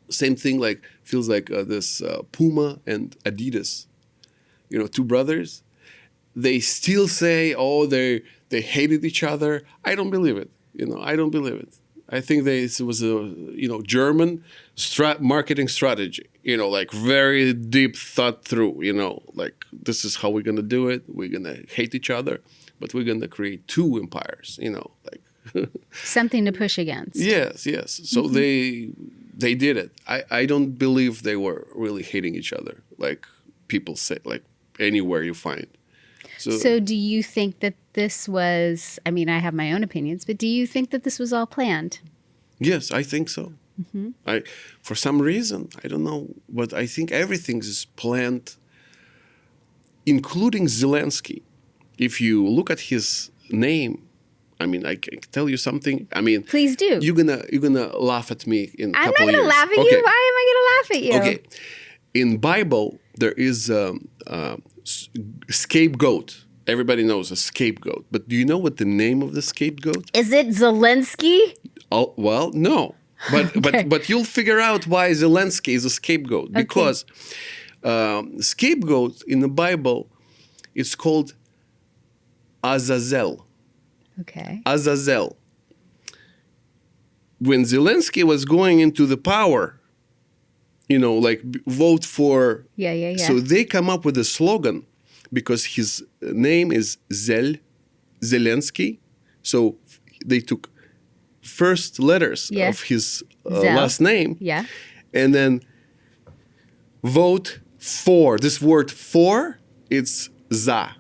Same thing. Like feels like this Puma and Adidas. Two brothers. They still say, they hated each other. I don't believe it. I don't believe it. I think this was a German marketing strategy. Like very deep thought through. Like this is how we're gonna do it. We're gonna hate each other, but we're gonna create two empires. Like Something to push against. Yes. So they did it. I don't believe they were really hating each other, like people say, like anywhere you find. So do you think that this was, I mean, I have my own opinions, but do you think that this was all planned? Yes, I think so. Mm-hmm. For some reason, I don't know, but I think everything is planned, including Zelensky. If you look at his name, I mean, I can tell you something. I mean, please do. You're gonna laugh at me in a I'm couple not of years. gonna laugh at you. Why am I gonna laugh at you? Okay, in Bible there is scapegoat. Everybody knows a scapegoat, but do you know what the name of the scapegoat? Is it Zelensky? Oh, well, no, but you'll figure out why Zelensky is a scapegoat because scapegoat in the Bible is called Azazel. Okay. Azazel. When Zelensky was going into the power, like vote for. Yeah. So they come up with a slogan because his name is Zelensky. So they took first letters Yeah. of his Zel. last name. Yeah. And then vote for. This word for, it's za.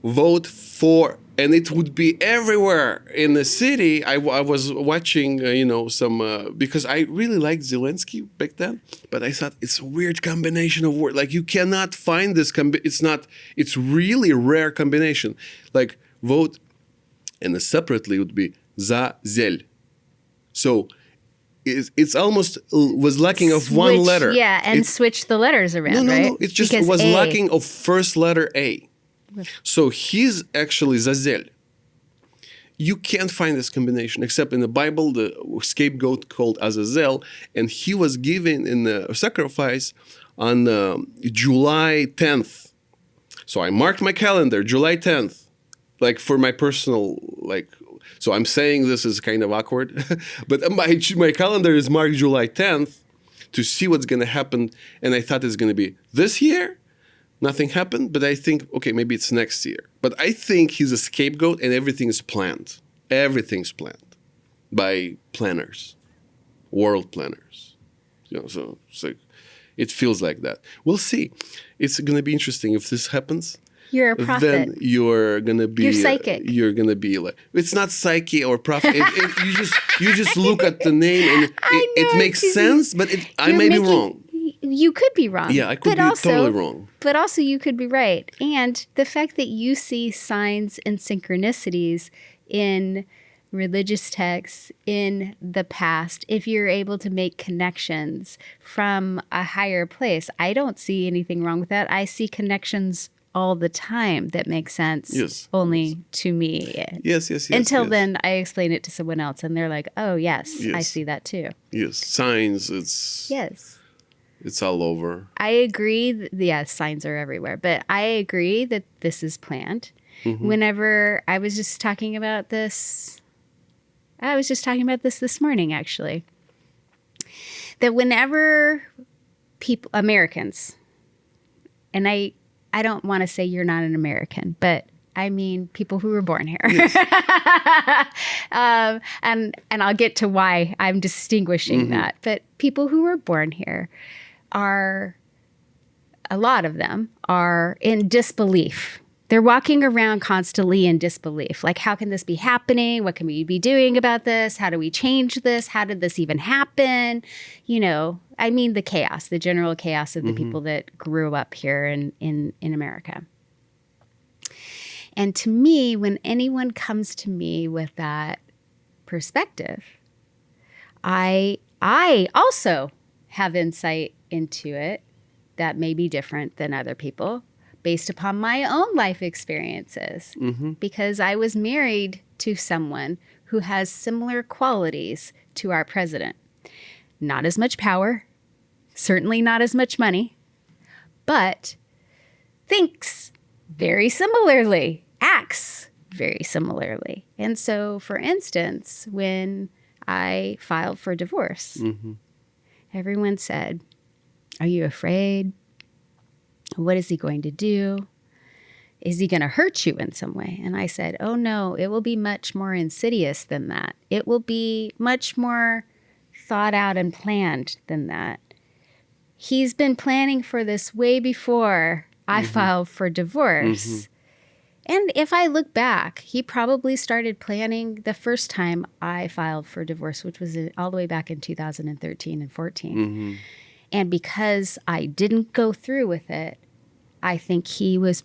Vote for. And it would be everywhere in the city. I was watching, some, because I really liked Zelensky back then, but I thought it's a weird combination of words. Like you cannot find this, it's really a rare combination. Like vote, and separately would be za, zel. So it's almost was lacking of one letter. Yeah, and switch the letters around, right? No, it just Because was A. lacking of first letter A. So he's actually Zazel. You can't find this combination except in the Bible, the scapegoat called Azazel, and he was given in a sacrifice on July 10th. So I marked my calendar, July 10th, like for my personal, so I'm saying this is kind of awkward, but my calendar is marked July 10th to see what's going to happen, and I thought it's going to be this year. Nothing happened, but I think, okay, maybe it's next year. But I think he's a scapegoat and everything is planned. Everything's planned by planners, world planners. So it's like, it feels like that. We'll see. It's going to be interesting if this happens. You're a prophet. Then you're going to be... You're psychic. You're going to be like... It's not psyche or prophet. You just look at the name and it makes sense, but I may be wrong. You could be wrong. Yeah, I could be totally wrong. But also you could be right. And the fact that you see signs and synchronicities in religious texts in the past, if you're able to make connections from a higher place, I don't see anything wrong with that. I see connections all the time that make sense only to me. Yes. Until then, I explain it to someone else and they're like, oh, yes, I see that too. Yes, signs, it's... Yes. It's all over. I agree. Signs are everywhere. But I agree that this is planned. Mm-hmm. Whenever I was just talking about this, this morning, actually. That whenever people, Americans, and I don't want to say you're not an American, but I mean people who were born here. Yes. And I'll get to why I'm distinguishing that. But people who were born here a lot of them are in disbelief. They're walking around constantly in disbelief. Like, how can this be happening? What can we be doing about this? How do we change this? How did this even happen? I mean the chaos, the general chaos of the people that grew up here in America. And to me, when anyone comes to me with that perspective, I also have insight into it that may be different than other people based upon my own life experiences. Because I was married to someone who has similar qualities to our president. Not as much power, certainly not as much money, but thinks very similarly, acts very similarly. And so, for instance, when I filed for divorce, everyone said, are you afraid? What is he going to do? Is he going to hurt you in some way? And I said, oh no, it will be much more insidious than that. It will be much more thought out and planned than that. He's been planning for this way before I filed for divorce. And if I look back, he probably started planning the first time I filed for divorce, which was all the way back in 2013 and 14. And because I didn't go through with it, I think he was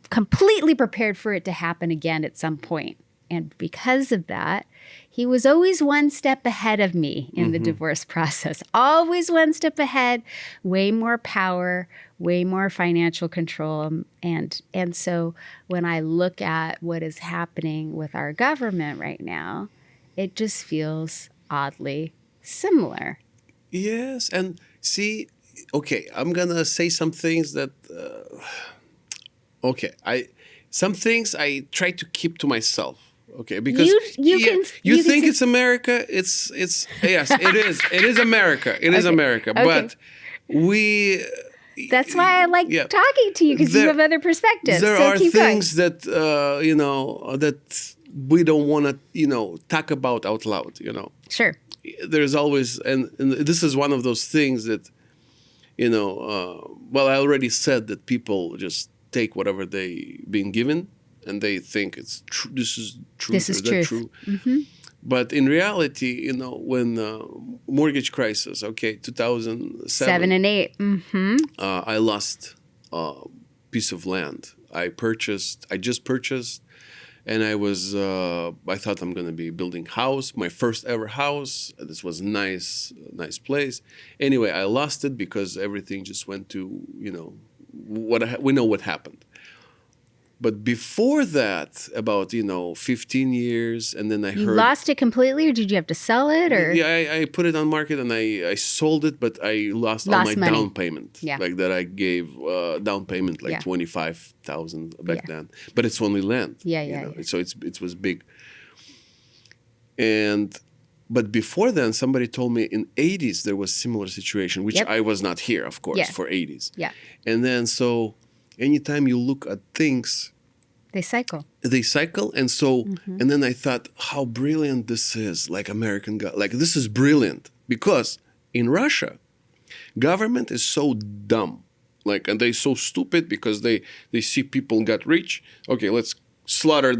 completely prepared for it to happen again at some point. And because of that, he was always one step ahead of me in the divorce process. Always one step ahead, way more power, way more financial control. And so when I look at what is happening with our government right now, it just feels oddly similar. Yes, and see, okay, I'm gonna say some things that, some things I try to keep to myself. Okay, because you can think say- it's America. It's yes, it is. It is America. It is Okay. America. Okay. But we That's why I like yeah. talking to you, because you There- have other perspectives. there so are keep things going. that that we don't want to talk about out loud. Sure. There's always and this is one of those things that well, I already said that people just take whatever they been given and they think it's true. This is truth. This is or that truth. true. But in reality, when mortgage crisis, okay, 2007, 7 and 8. Mm-hmm. I lost a piece of land. I just purchased, and I thought I'm going to be building house, my first ever house. This was nice place. Anyway, I lost it because everything just went to, we know what happened. But before that, about 15 years, and then I You heard. lost it completely, or did you have to sell it? Or Yeah, I put it on market and I sold it, but I lost all my money. down payment. Yeah. Like that I gave down payment like Yeah. 25,000 back Yeah. then. But it's only land. Yeah. So it was big. But before then, somebody told me in 80s there was similar situation, which Yep. I was not here, of course, Yeah. for 80s. Yeah. And then so anytime you look at things, They cycle. they cycle, and so Mm-hmm. and then I thought how brilliant this is, like American like this is brilliant, because in Russia government is so dumb, like, and they so stupid because they see people got rich, okay, let's slaughter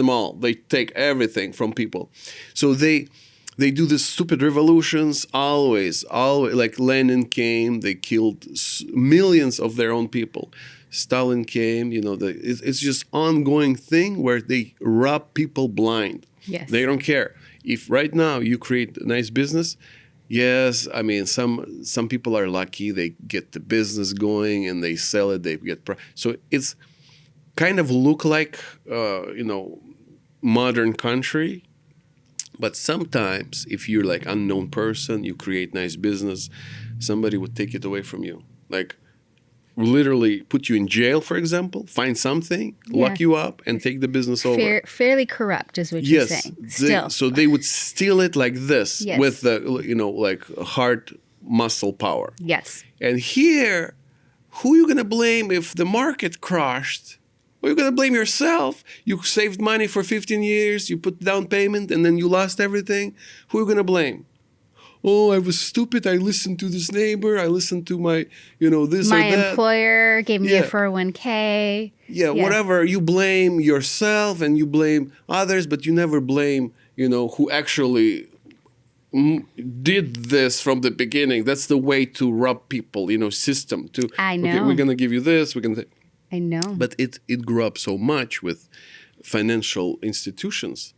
them all. They take everything from people, so they do these stupid revolutions always. Like Lenin came, they killed millions of their own people. Stalin came, it's just ongoing thing where they rob people blind. Yes. They don't care. If right now you create a nice business, yes, I mean, some people are lucky. They get the business going and they sell it. They get so it's kind of look like, modern country. But sometimes if you're like unknown person, you create nice business, somebody would take it away from you. Like, literally put you in jail, for example, find something, lock you up, and take the business over. Fairly corrupt is what you're saying. Still. So they would steal it like this, Yes. with the, like hard muscle power. Yes. And here, who are you going to blame if the market crashed? Well, you're going to blame yourself. You saved money for 15 years, you put down payment, and then you lost everything. Who are you going to blame? Oh, I was stupid. I listened to this neighbor. I listened to my, this My or that. employer gave me a Yeah. 401k. Yeah, whatever. You blame yourself and you blame others, but you never blame, who actually did this from the beginning. That's the way to rob people, system. I know. Okay, we're going to give you this. We're going to. I know. But it grew up so much with financial institutions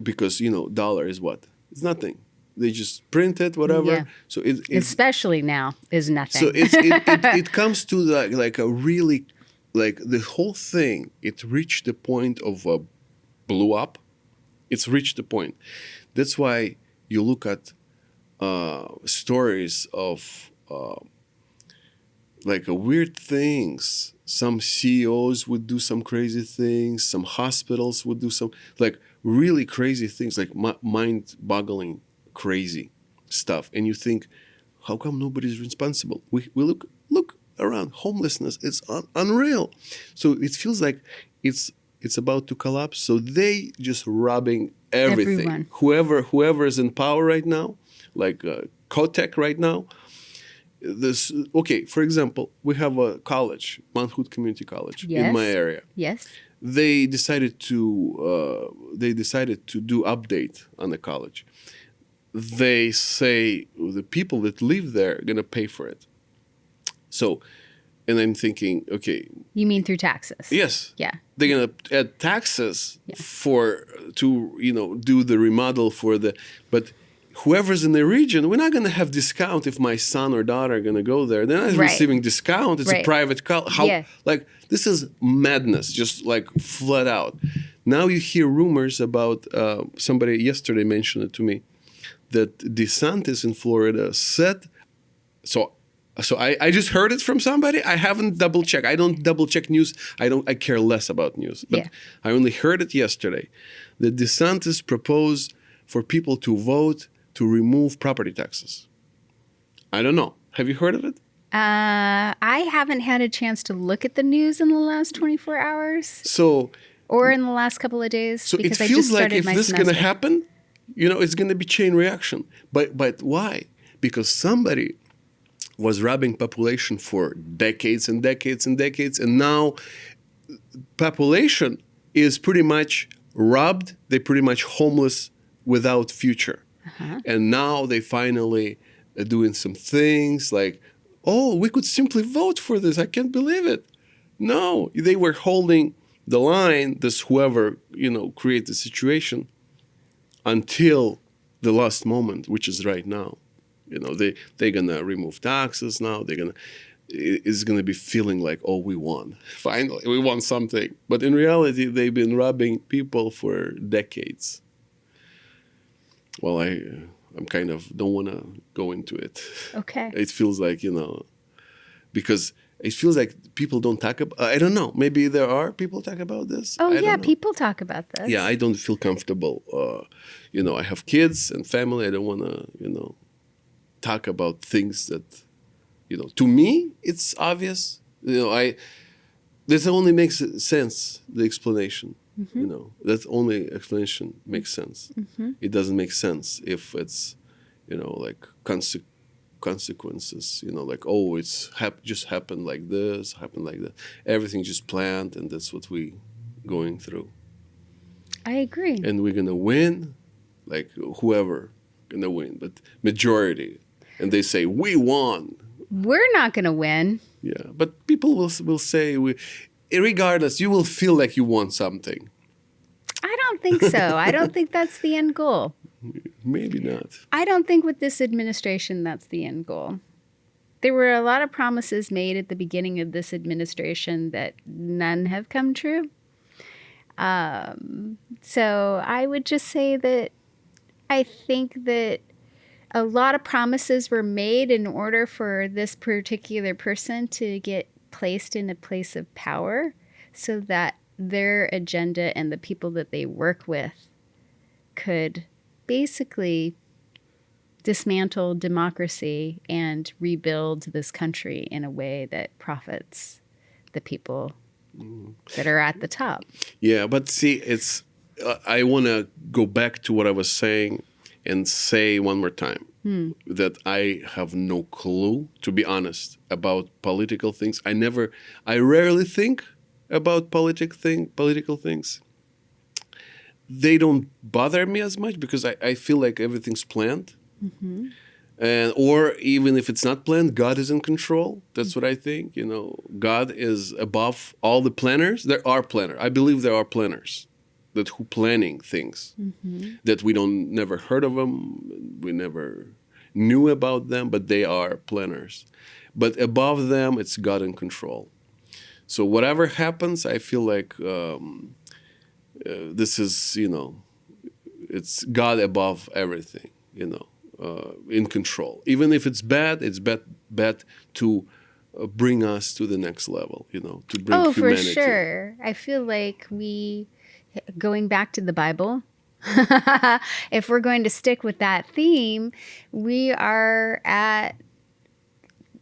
because, dollar is what? It's nothing. They just print it, whatever. Yeah. So it's Especially now is nothing. so it comes to like a really, like the whole thing. It reached the point of blew up. It's reached the point. That's why you look at stories of like weird things. Some CEOs would do some crazy things. Some hospitals would do some like really crazy things, like mind-boggling crazy stuff. And you think, how come nobody's responsible? We look around. Homelessness, it's unreal. So it feels like it's about to collapse. So they just robbing everything. Everyone. Whoever is in power right now, like Kotek right now. For example, we have a college, Manhood Community College, in my area. Yes. They decided to do update on the college. They say the people that live there are gonna pay for it. So, and I'm thinking, okay. You mean through taxes? Yes. Yeah. They're gonna add taxes to do the remodel but whoever's in the region, we're not gonna have discount if my son or daughter are gonna go there. They're not receiving discount. It's a private college. Like, this is madness, just like flat out. Now you hear rumors about somebody yesterday mentioned it to me, that DeSantis in Florida said, so So I just heard it from somebody. I haven't double checked. I don't double check news. I care less about news. But Yeah. I only heard it yesterday. That DeSantis proposed for people to vote to remove property taxes. I don't know. Have you heard of it? I haven't had a chance to look at the news in the last 24 hours So or in the last couple of days it because I feels just like started if my this is going to semester. happen, it's going to be chain reaction. But why? Because somebody was robbing population for decades and decades and decades, and now population is pretty much robbed. They're pretty much homeless without future. And now they finally are doing some things like, oh, we could simply vote for this. I can't believe it. No, they were holding the line, this whoever, create the situation until the last moment, which is right now. They're going to remove taxes now. It's going to be feeling like, oh, we won. Finally, we won something. But in reality, they've been robbing people for decades. Well, I'm kind of don't want to go into it. Okay. It feels like, because it feels like people don't talk about, I don't know, maybe there are people talk about this. Oh, I yeah, don't know. people talk about this. Yeah, I don't feel comfortable. I have kids and family. I don't want to, talk about things that, to me, it's obvious. This only makes sense, the explanation. That only explanation makes sense. It doesn't make sense if it's, like consequences, like, oh, it's just happened like this, happened like that. Everything just planned, and that's what we going through. I agree. And we're going to win, like whoever going to win, but majority. And they say, we won. We're not going to win. Yeah, but people will say, regardless, you will feel like you won something. I don't think so. I don't think that's the end goal. Maybe not. I don't think with this administration that's the end goal. There were a lot of promises made at the beginning of this administration that none have come true. So I would just say that I think that a lot of promises were made in order for this particular person to get placed in a place of power so that their agenda and the people that they work with could basically dismantle democracy and rebuild this country in a way that profits the people that are at the top. Yeah, but see, it's I want to go back to what I was saying and say one more time that I have no clue, to be honest, about political things. I rarely think about political things. They don't bother me as much because I feel like everything's planned. Or even if it's not planned, God is in control. That's what I think. God is above all the planners. There are planners. I believe there are planners who planning things that we never heard of them. We never knew about them, but they are planners. But above them, it's God in control. So whatever happens, I feel like this is, it's God above everything, in control. Even if it's bad to bring us to the next level, to bring humanity. For sure. I feel like going back to the Bible, if we're going to stick with that theme, we are at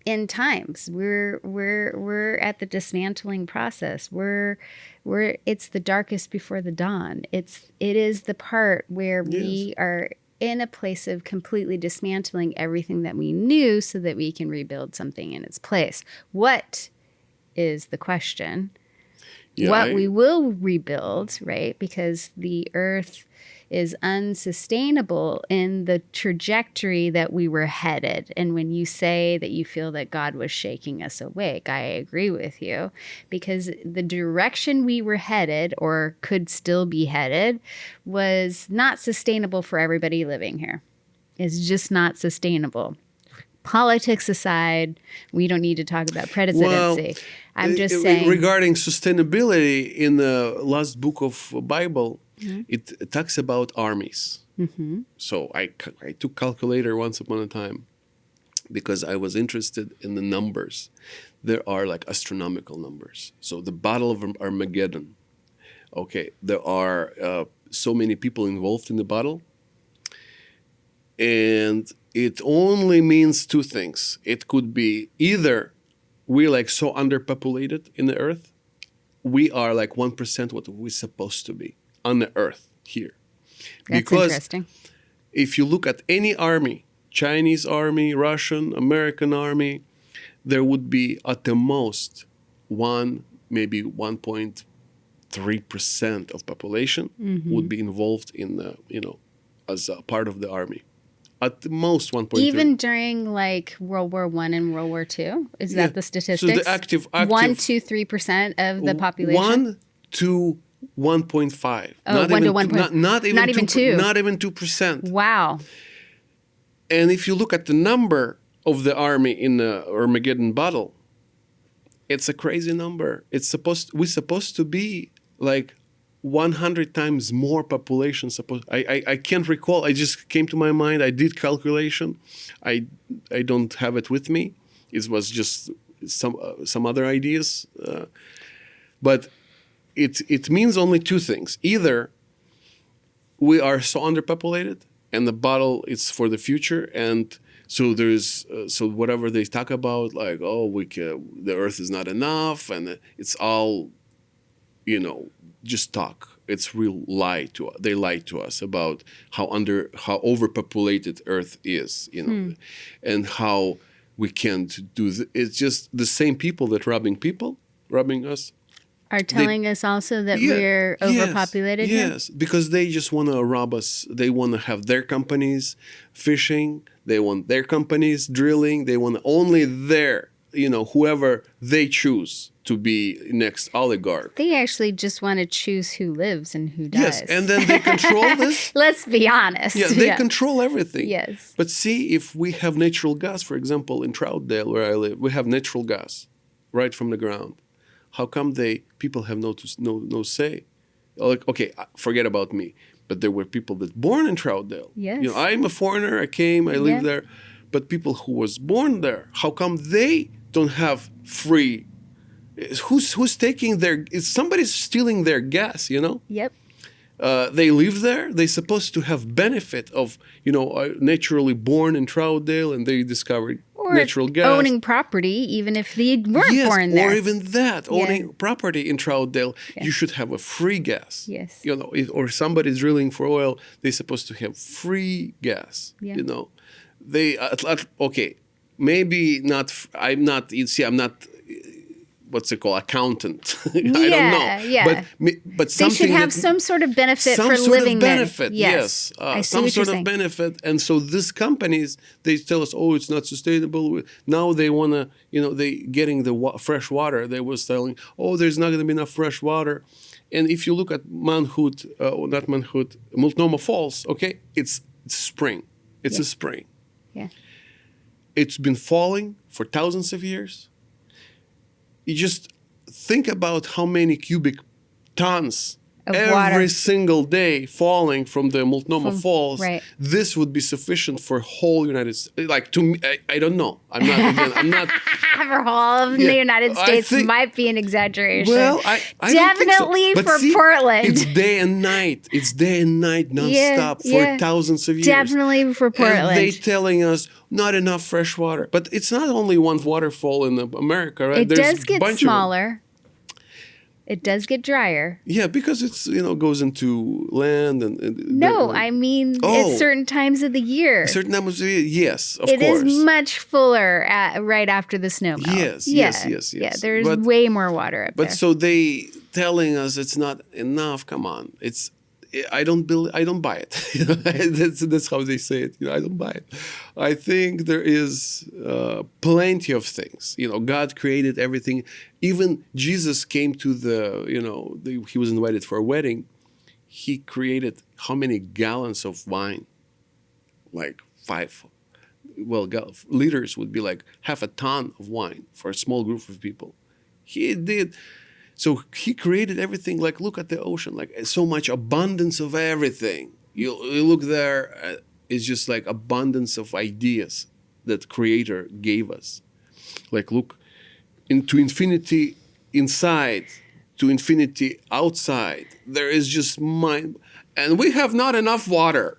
end times. We're at the dismantling process. It's the darkest before the dawn. It is the part where we are in a place of completely dismantling everything that we knew so that we can rebuild something in its place. What is the question? Yeah, we will rebuild, right? Because the earth is unsustainable in the trajectory that we were headed. And when you say that you feel that God was shaking us awake, I agree with you, because the direction we were headed, or could still be headed, was not sustainable for everybody living here. It's just not sustainable. Politics aside, we don't need to talk about presidency. I'm just saying. Regarding sustainability, in the last book of Bible, it talks about armies. So I took calculator once upon a time. because I was interested in the numbers. There are like astronomical numbers. So the Battle of Armageddon. Okay, there are so many people involved in the battle, and it only means two things. It could be either we're like so underpopulated in the earth, we are like 1% what we're supposed to be on the earth here. That's Because interesting. if you look at any army, Chinese army, Russian, American army, there would be at the most maybe 1.3% of population would be involved in the, as a part of the army. At the most 1.3. Even during like World War I and World War II, is that the statistics? So the active 1 to 3% of the population. 1 to 1.5. Oh, 1 to 1. Not even 2. Not even 2%. Wow. And if you look at the number of the army in the Armageddon battle, it's a crazy number. We're supposed to be like 100 times more population. I can't recall. I just came to my mind. I did calculation. I don't have it with me. It was just some other ideas. But it means only two things. Either we are so underpopulated and the battle is for the future, and so there's so whatever they talk about, like, the earth is not enough, and it's all, just talk. It's real lie to us. They lie to us about how overpopulated earth is, and how we can't do it's just the same people that robbing us. Are telling us also that we're overpopulated here? Yes, because they just want to rob us. They want to have their companies fishing. They want their companies drilling. They want only whoever they choose to be next oligarch. They actually just want to choose who lives and who dies. Yes, and then they control this. Let's be honest. Yeah, they control everything. Yes. But see, if we have natural gas, for example, in Troutdale, where I live, we have natural gas right from the ground. How come people have no say? Like, okay, forget about me. But there were people that born in Troutdale. Yes. I'm a foreigner. I came. I lived there. But people who was born there, how come they don't have free? Who's taking somebody's stealing their gas? Yep. They live there. They're supposed to have benefit of naturally born in Troutdale, and they discovered natural gas. Owning property, even if they weren't born there. Or even that, owning property in Troutdale, you should have a free gas. Yes. Or somebody's drilling for oil, they're supposed to have free gas. Yeah. They okay, maybe not. I'm not. I'm not. What's it called? Accountant. I don't know. Yeah. But something they should have some sort of benefit for living there. Yes. I see some what sort you're of saying. benefit. And so these companies, they tell us, it's not sustainable. Now they want to, they getting the fresh water. They was telling, there's not going to be enough fresh water. And if you look at Multnomah Falls, okay, it's spring. It's a spring. Yeah. It's been falling for thousands of years. You just think about how many cubic tons of every water. Single day falling from the Multnomah Falls. Right. This would be sufficient for whole United States. Like, to me, I don't know. I'm not. For all of the United States might be an exaggeration. Well, I definitely don't think so. for Portland. It's day and night. It's day and night nonstop for thousands of years. Definitely for Portland. And they telling us not enough fresh water. But it's not only one waterfall in America, right? It does get smaller. It does get drier. Yeah, because it's goes into land and no, I mean at certain times of the year. Certain times of the year, yes, of course. It is much fuller right after the snow melt. Yes. Yeah, there's way more water up there. But so they telling us it's not enough. Come on, I don't buy it. That's how they say it. I don't buy it. I think there is plenty of things. God created everything. Even Jesus came to he was invited for a wedding. He created how many gallons of wine? Like 5. Well, liters would be like half a ton of wine for a small group of people. He did. So he created everything. Like, look at the ocean, like so much abundance of everything. You look there, it's just like abundance of ideas. that Creator gave us. Like, look into infinity inside, to infinity outside. There is just mind, and we have not enough water.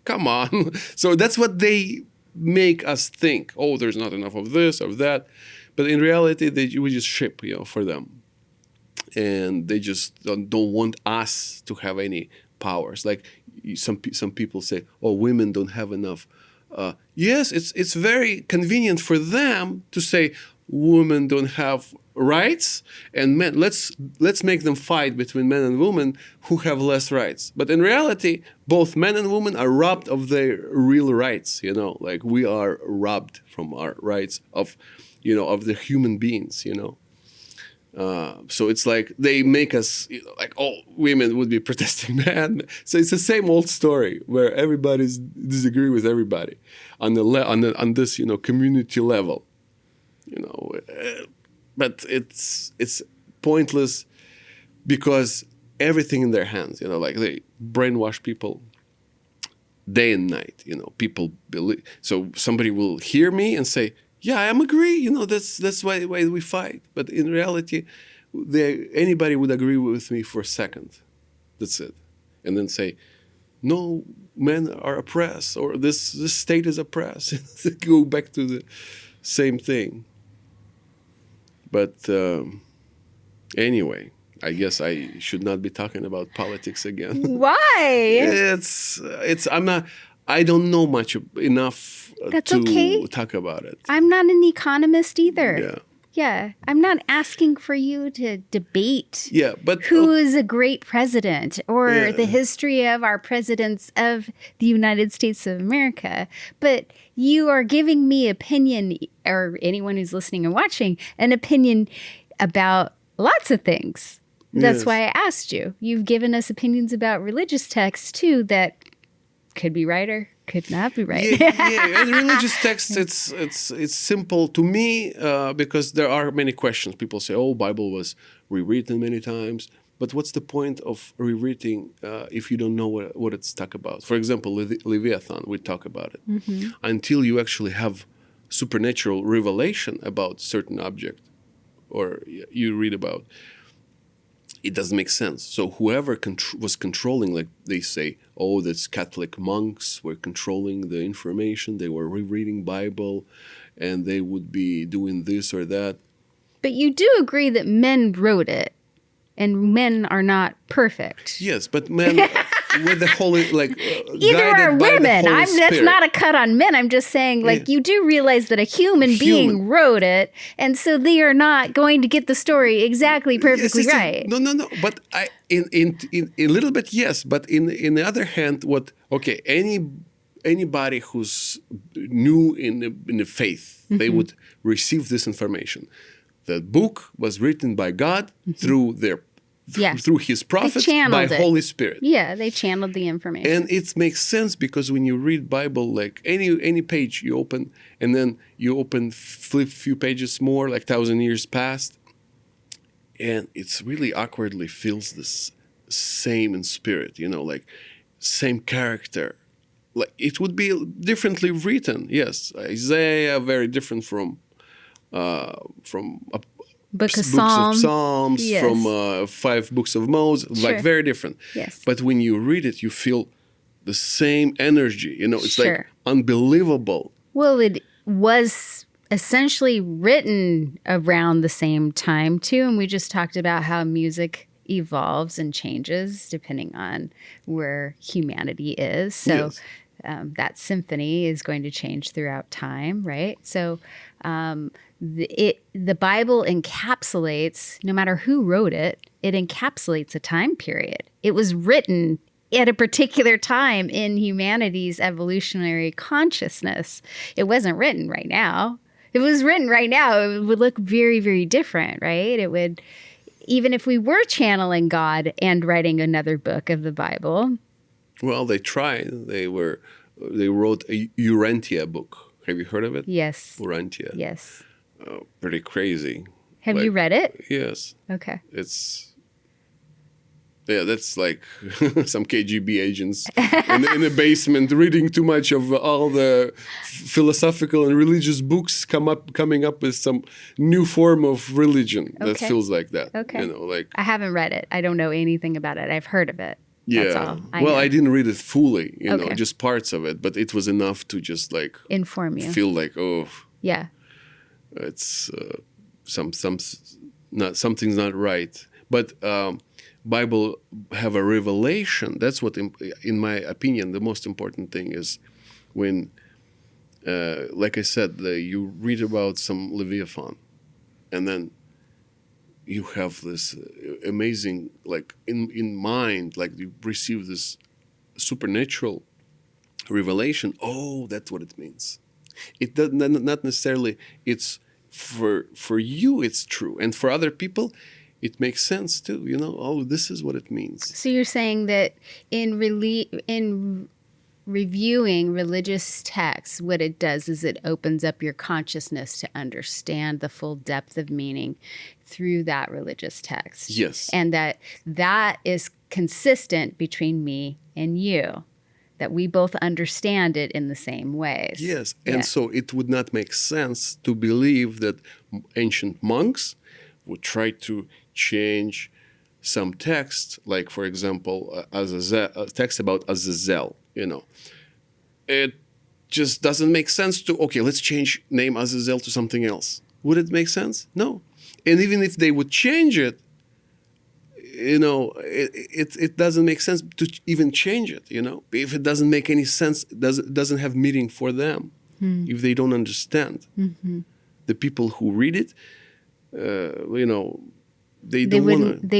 Come on. So that's what they make us think. Oh, there's not enough of this or that, but in reality, we just ship, for them, and they just don't want us to have any powers. Like some people say, oh, women don't have enough. Yes, it's very convenient for them to say women don't have rights, and men, let's make them fight between men and women who have less rights. But in reality, both men and women are robbed of their real rights. Like we are robbed from our rights of the human beings. So it's like they make us like all women would be protesting men. So it's the same old story where everybody's disagree with everybody on this community level. But it's pointless because everything in their hands. Like they brainwash people day and night. People believe. So somebody will hear me and say, yeah, I am agree. That's why we fight. But in reality, anybody would agree with me for a second. That's it. And then say, no, men are oppressed, or this state is oppressed. Go back to the same thing. But anyway, I guess I should not be talking about politics again. Why? I don't know enough That's to okay. talk about it. I'm not an economist either. Yeah. Yeah. I'm not asking for you to debate but who is a great president or the history of our presidents of the United States of America. But you are giving me opinion, or anyone who's listening and watching, an opinion about lots of things. That's why I asked you. You've given us opinions about religious texts too that could be right or could not be right. And religious texts, it's simple to me because there are many questions. People say, "Oh, Bible was rewritten many times," but what's the point of rereading if you don't know what it's talk about? For example, Leviathan, we talk about it until you actually have supernatural revelation about certain object, or you read about. It doesn't make sense. So whoever was controlling, like they say, oh, that's Catholic monks were controlling the information. They were rereading Bible, and they would be doing this or that. But you do agree that men wrote it, and men are not perfect. Yes, but men with the Holy, either are women. That's not a cut on men. I'm just saying, you do realize that a human being wrote it, and so they are not going to get the story exactly perfectly right. No. But in a little bit, yes. But in the other hand, anybody who's new in the faith, they would receive this information. The book was written by God through His prophets by Holy Spirit. Yeah, they channeled the information. And it makes sense because when you read Bible, like any page you open, and then you flip few pages more, like 1,000 years past, and it's really awkwardly feels this same in spirit, like same character. Like it would be differently written. Yes, Isaiah very different from books of Psalms, yes. from 5 books of Moses, like very different. Yes. But when you read it, you feel the same energy. It's like unbelievable. Well, it was essentially written around the same time too, and we just talked about how music evolves and changes depending on where humanity is. So that symphony is going to change throughout time, right? So the Bible encapsulates, no matter who wrote it, it encapsulates a time period. It was written at a particular time in humanity's evolutionary consciousness. It wasn't written right now. If it was written right now, it would look very, very different, right? It would, even if we were channeling God and writing another book of the Bible. Well, they tried. They wrote a Urantia book. Have you heard of it? Yes. Urantia. Yes. Pretty crazy. Have you read it? Yes. Okay. It's Yeah, that's like some KGB agents in the basement reading too much of all the philosophical and religious books coming up with some new form of religion that Okay. feels like that. Okay. You know, like I haven't read it. I don't know anything about it. I've heard of it. That's yeah. all Well, know. I didn't read it fully, you know, Okay. just parts of it, but it was enough to just like Inform you. feel like, oh, Yeah. it's something's not right. But Bible have a revelation. That's what, in my opinion, the most important thing is when, like I said, you read about some Leviathan, and then you have this amazing, like in mind, like you receive this supernatural revelation. Oh, that's what it means. It does not necessarily. It's for you. It's true, and for other people, it makes sense too. You know, oh, this is what it means. So you're saying that in reviewing religious texts, what it does is it opens up your consciousness to understand the full depth of meaning through that religious text. Yes. And that is consistent between me and you, that we both understand it in the same ways. Yes. Yeah. And so it would not make sense to believe that ancient monks would try to change some text, like, for example, a text about Azazel, you know. It just doesn't make sense to, okay, let's change name Azazel to something else. Would it make sense? No. And even if they would change it, you know, it doesn't make sense to even change it, you know. If it doesn't make any sense, it doesn't have meaning for them, if they don't understand. Mm-hmm. The people who read it, you know, they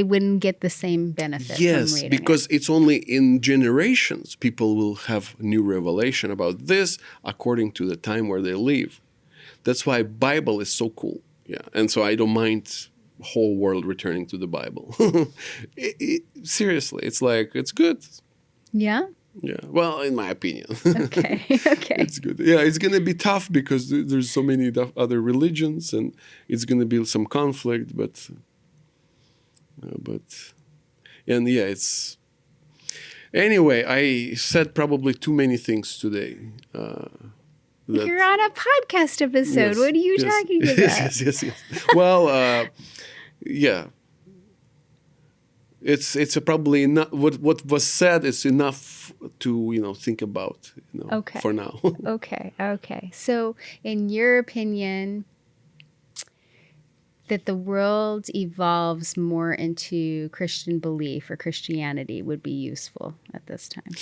wouldn't get the same benefit from yes, reading because it's only in generations people will have new revelation about this according to the time where they live. That's why Bible is so cool. Yeah, and so I don't mind whole world returning to the Bible. Seriously, it's like, it's good. Yeah? Yeah, well, in my opinion. Okay, okay. It's good. Yeah, it's going to be tough because there's so many other religions and it's going to be some conflict, but and yeah, it's anyway. I said probably too many things today. You're on a podcast episode. Yes, What are you yes, talking about? yes. Well, yeah. It's probably not what was said is enough to think about Okay. for now. Okay. So, in your opinion, that the world evolves more into Christian belief or Christianity would be useful at this time.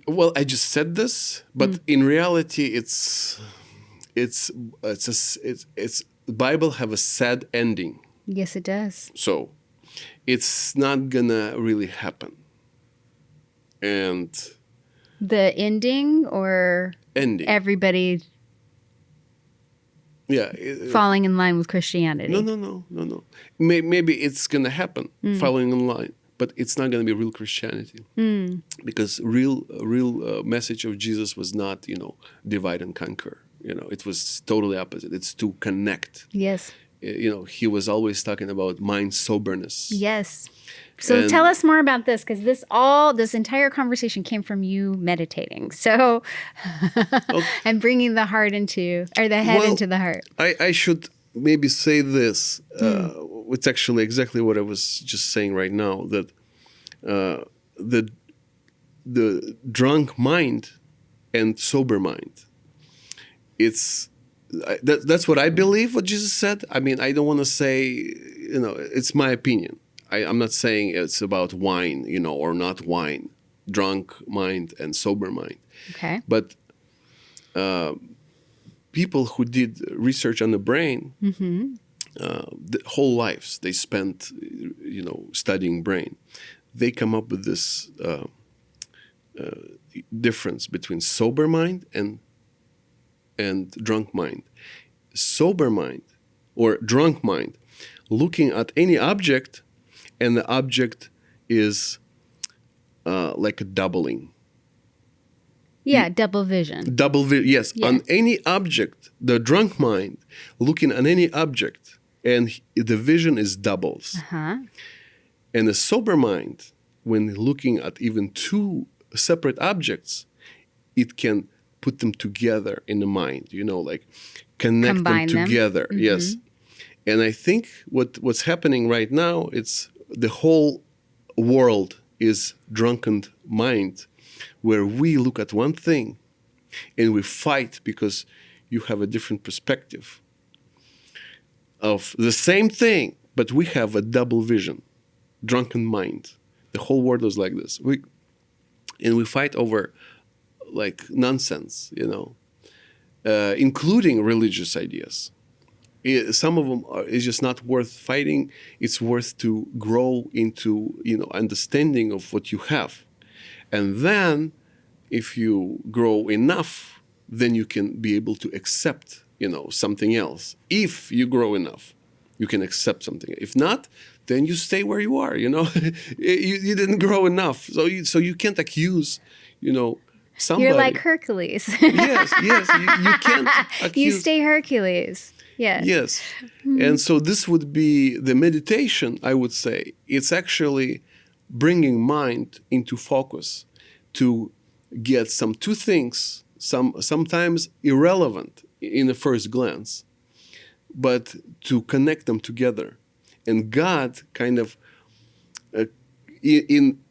Well, I just said this, but in reality, it's the Bible have a sad ending. Yes, it does. So it's not gonna really happen. And the ending or ending. Everybody falling in line with Christianity? No. Maybe it's gonna happen, falling in line. But it's not going to be real Christianity, because real message of Jesus was not, divide and conquer. It was totally opposite. It's to connect. Yes. He was always talking about mind soberness. Yes. So tell us more about this, because this entire conversation came from you meditating. So, and bringing the head into the heart. I should maybe say this. It's actually exactly what I was just saying right now, that the drunk mind and sober mind, that's what I believe, what Jesus said. I mean, I don't want to say, it's my opinion. I'm not saying it's about wine, or not wine, drunk mind and sober mind. Okay. But people who did research on the brain, the whole lives they spent, studying brain, they come up with this difference between sober mind and drunk mind. Sober mind or drunk mind, looking at any object, and the object is like a doubling. Yeah, double vision. Yes. On any object, the drunk mind looking at any object, and the vision is doubles. Uh-huh. And a sober mind, when looking at even two separate objects, it can put them together in the mind, like connect Combine them them. together. Yes. And I think what's happening right now, it's the whole world is drunken mind, where we look at one thing and we fight because you have a different perspective of the same thing, but we have a double vision, drunken mind. The whole world is like this. We fight over like nonsense, including religious ideas. Some of them is just not worth fighting. It's worth to grow into, understanding of what you have. And then if you grow enough, then you can be able to accept, something else. If you grow enough, you can accept something. If not, then you stay where you are, you didn't grow enough. So you can't accuse, somebody. You're like Hercules. Yes, you can't accuse. You stay Hercules. Yeah. Yes. And so this would be the meditation, I would say. It's actually bringing mind into focus to get two things, sometimes irrelevant in the first glance, but to connect them together. And God kind of,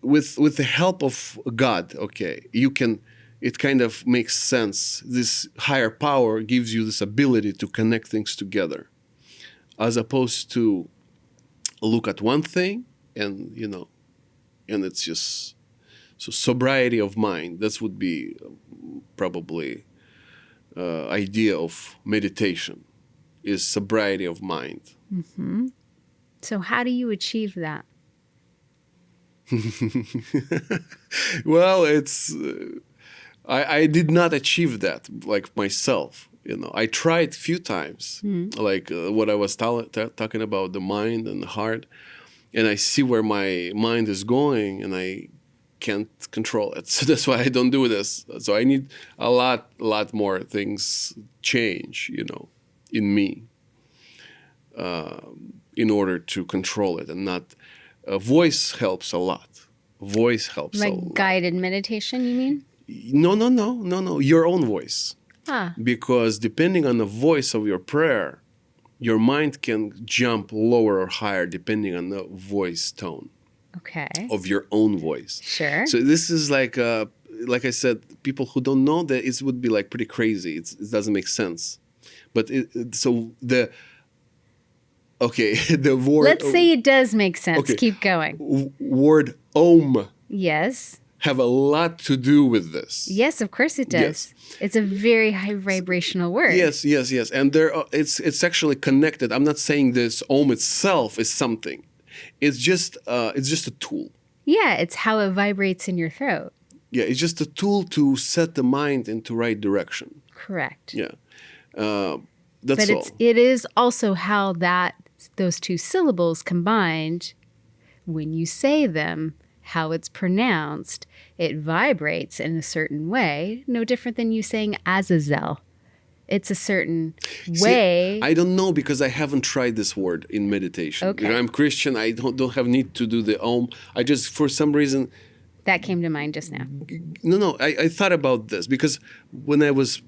with the help of God, it kind of makes sense. This higher power gives you this ability to connect things together, as opposed to look at one thing and, and it's just, so sobriety of mind. That would be probably idea of meditation, is sobriety of mind. Mm-hmm. So how do you achieve that? Well, it's... I did not achieve that, like myself. I tried a few times, like what I was talking about, the mind and the heart, and I see where my mind is going, and I can't control it. So that's why I don't do this. So I need a lot more things change, in me, in order to control it, and not. Voice helps a lot. Voice helps a lot. Like guided meditation, you mean? No. Your own voice. Ah. Because depending on the voice of your prayer, your mind can jump lower or higher depending on the voice tone. Okay. Of your own voice. Sure. So this is like I said, people who don't know that, it would be like pretty crazy. It doesn't make sense. But the word. Let's say it does make sense. Okay. Keep going. Word Om. Yes. Have a lot to do with this. Yes, of course it does. Yes. It's a very high vibrational word. Yes. And it's actually connected. I'm not saying this Om itself is something. It's just a tool. Yeah, it's how it vibrates in your throat. Yeah, it's just a tool to set the mind into right direction. Correct. Yeah, that's all. But it is also how those two syllables combined, when you say them, how it's pronounced, it vibrates in a certain way, no different than you saying Azazel. It's a certain way. See, I don't know, because I haven't tried this word in meditation. Okay. I'm Christian. I don't have need to do the Om. I just, for some reason... That came to mind just now. No. I thought about this because when I was,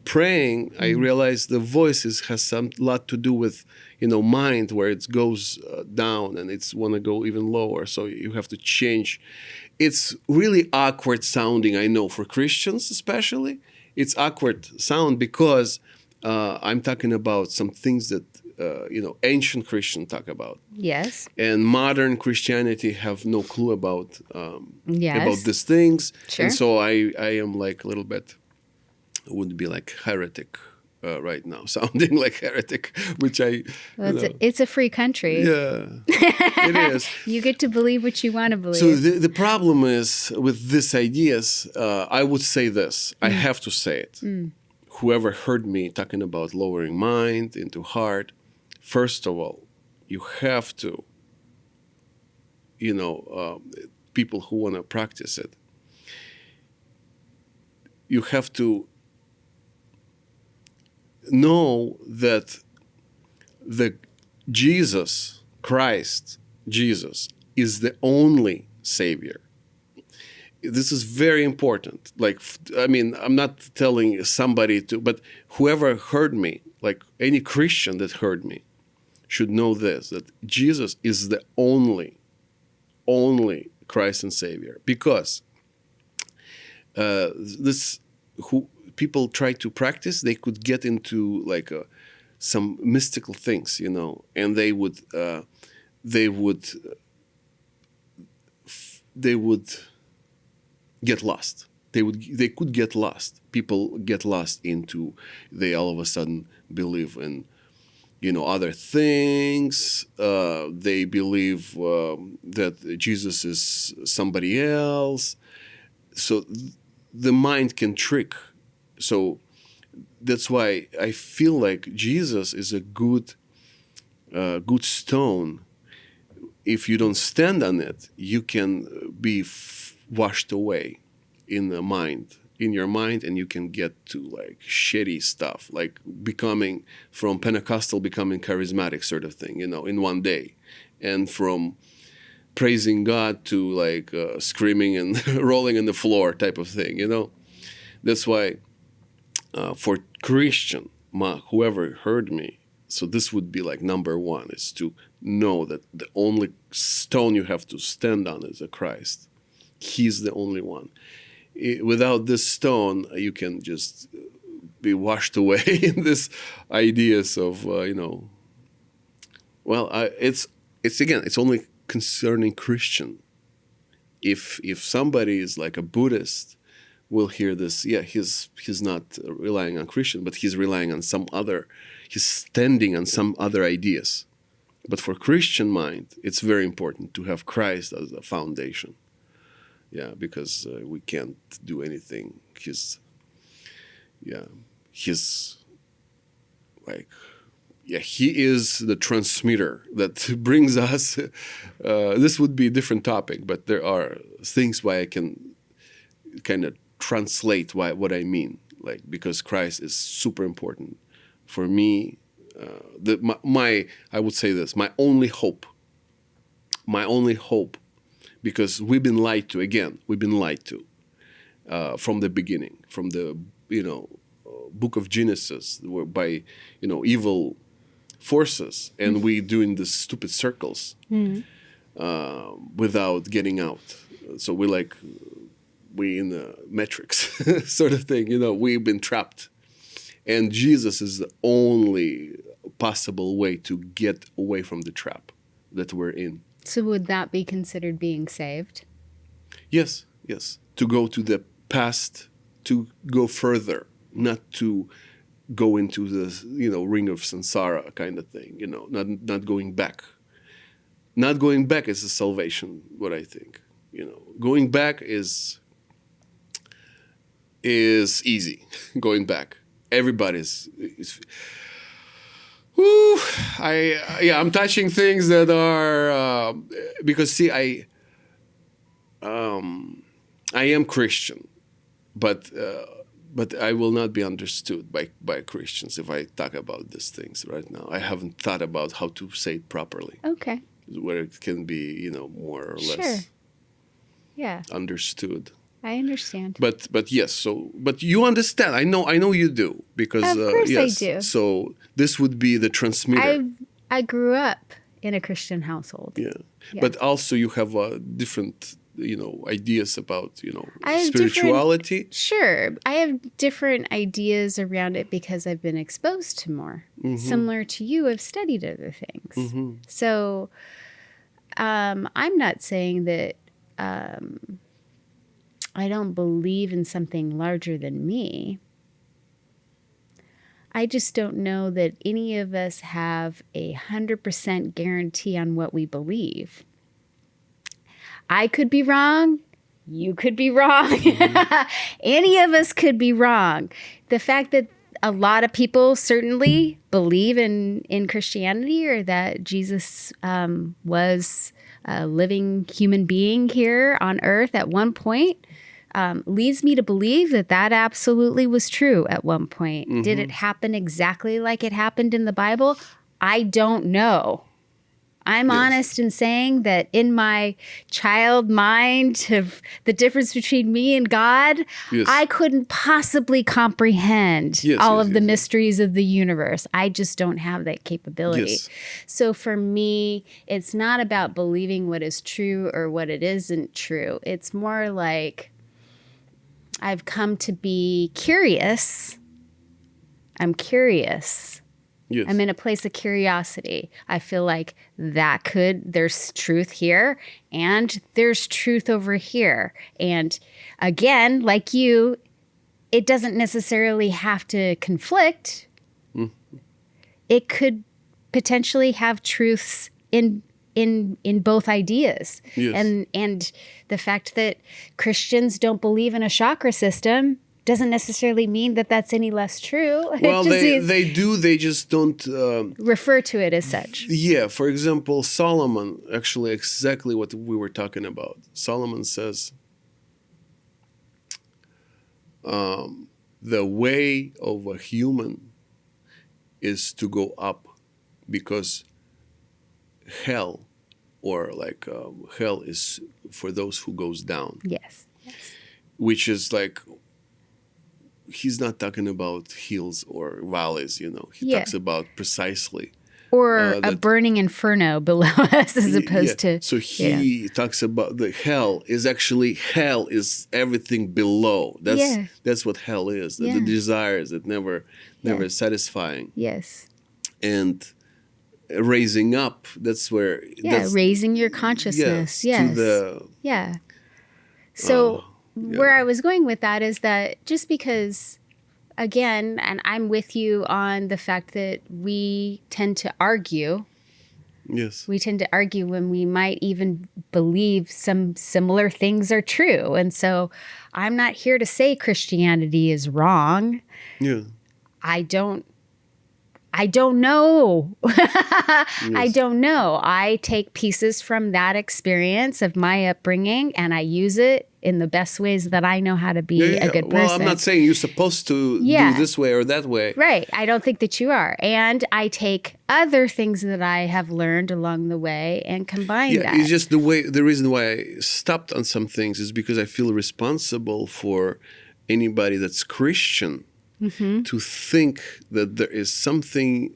praying, I realized the voices has a lot to do with, mind, where it goes down and it's want to go even lower. So you have to change. It's really awkward sounding, I know, for Christians especially. It's awkward sound because I'm talking about some things that, ancient Christians talk about. Yes. And modern Christianity have no clue about Yes. these things. Sure. And so I am like a little bit, would be like heretic right now, sounding like heretic, which It's a free country. Yeah, it is. You get to believe what you want to believe. So the problem is with these ideas, I would say this. I have to say it. Whoever heard me talking about lowering mind into heart, first of all, you have to, people who want to practice it, you have to know that the Jesus, is the only Savior. This is very important. Like, I mean, I'm not telling somebody to, but whoever heard me, like any Christian that heard me, should know this, that Jesus is the only Christ and Savior. Because who people try to practice, they could get into like some mystical things, you know, and they would get lost. They could get lost. People get lost into, they all of a sudden believe in, you know, other things. They believe that Jesus is somebody else. So the mind can trick. So that's why I feel like Jesus is a good stone. If you don't stand on it, you can be washed away in your mind, and you can get to like shitty stuff, like becoming from Pentecostal, becoming charismatic sort of thing, you know, in one day, and from praising God to like screaming and rolling on the floor type of thing, you know. That's why for Christian, whoever heard me, so this would be like number one, is to know that the only stone you have to stand on is a Christ. He's the only one. Without this stone, you can just be washed away in this ideas of, you know, well, it's only concerning Christian. If somebody is like a Buddhist, will hear this, yeah, he's not relying on Christian, but he's relying on some other, he's standing on some other ideas. But for Christian mind, it's very important to have Christ as a foundation. Yeah, because we can't do anything. He's like, yeah, he is the transmitter that brings us. This would be a different topic, but there are things why I can kind of translate what I mean, like, because Christ is super important for me. I would say this, my only hope, because we've been lied to from the beginning, from the, you know, book of Genesis, by, you know, evil forces, and we doing these stupid circles without getting out. So we in the matrix sort of thing, you know, we've been trapped, and Jesus is the only possible way to get away from the trap that we're in. So would that be considered being saved? Yes. To go to the past, to go further, not to go into the, you know, ring of samsara kind of thing, you know, not going back. Not going back is a salvation, what I think. You know, going back is easy. Going back, everybody's. Whew, I'm touching things that are because see, I am Christian, but I will not be understood by Christians if I talk about these things right now. I haven't thought about how to say it properly. Okay. Where it can be, you know, more or less understood. I understand. But yes, so but you understand. I know you do, because of course yes. I do. So this would be the transmitter. I grew up in a Christian household. Yeah. But also you have different, you know, ideas about, you know, spirituality. Sure, I have different ideas around it because I've been exposed to more. Mm-hmm. Similar to you, I've studied other things. Mm-hmm. So I'm not saying that I don't believe in something larger than me. I just don't know that any of us have 100% guarantee on what we believe. I could be wrong. You could be wrong. Mm-hmm. Any of us could be wrong. The fact that a lot of people certainly believe in Christianity, or that Jesus was a living human being here on earth at one point, leads me to believe that absolutely was true at one point. Mm-hmm. Did it happen exactly like it happened in the Bible? I don't know. I'm Yes. honest in saying that in my child mind of the difference between me and God, Yes. I couldn't possibly comprehend Yes, all yes, of the yes, yes. mysteries of the universe. I just don't have that capability. Yes. So for me, it's not about believing what is true or what it isn't true. It's more like I've come to be curious. I'm curious. Yes. I'm in a place of curiosity. I feel like there's truth here and there's truth over here. And again, like you, it doesn't necessarily have to conflict. It could potentially have truths in both ideas. Yes. And the fact that Christians don't believe in a chakra system doesn't necessarily mean that that's any less true. Well, It just means they do. They just don't. refer to it as such. Yeah. For example, Solomon, actually, exactly what we were talking about. Solomon says, the way of a human is to go up, because hell, or like hell, is for those who goes down. Yes. Which is like, he's not talking about hills or valleys, He Yeah. talks about precisely. Or a that- burning inferno below us as opposed to. So he talks about the hell is everything below. That's what hell is. The desires that never satisfying. Yes. And raising up, that's where. Yeah, raising your consciousness. Yes. To the. Yeah. So where I was going with that is that just because, again, and I'm with you on the fact that we tend to argue. Yes. We tend to argue when we might even believe some similar things are true. And so I'm not here to say Christianity is wrong. Yeah. I don't know. I don't know. I take pieces from that experience of my upbringing and I use it in the best ways that I know how to be a good person. Well, I'm not saying you're supposed to do this way or that way. Right. I don't think that you are. And I take other things that I have learned along the way and combine that. It's just the reason why I stopped on some things is because I feel responsible for anybody that's Christian. Mm-hmm. To think that there is something,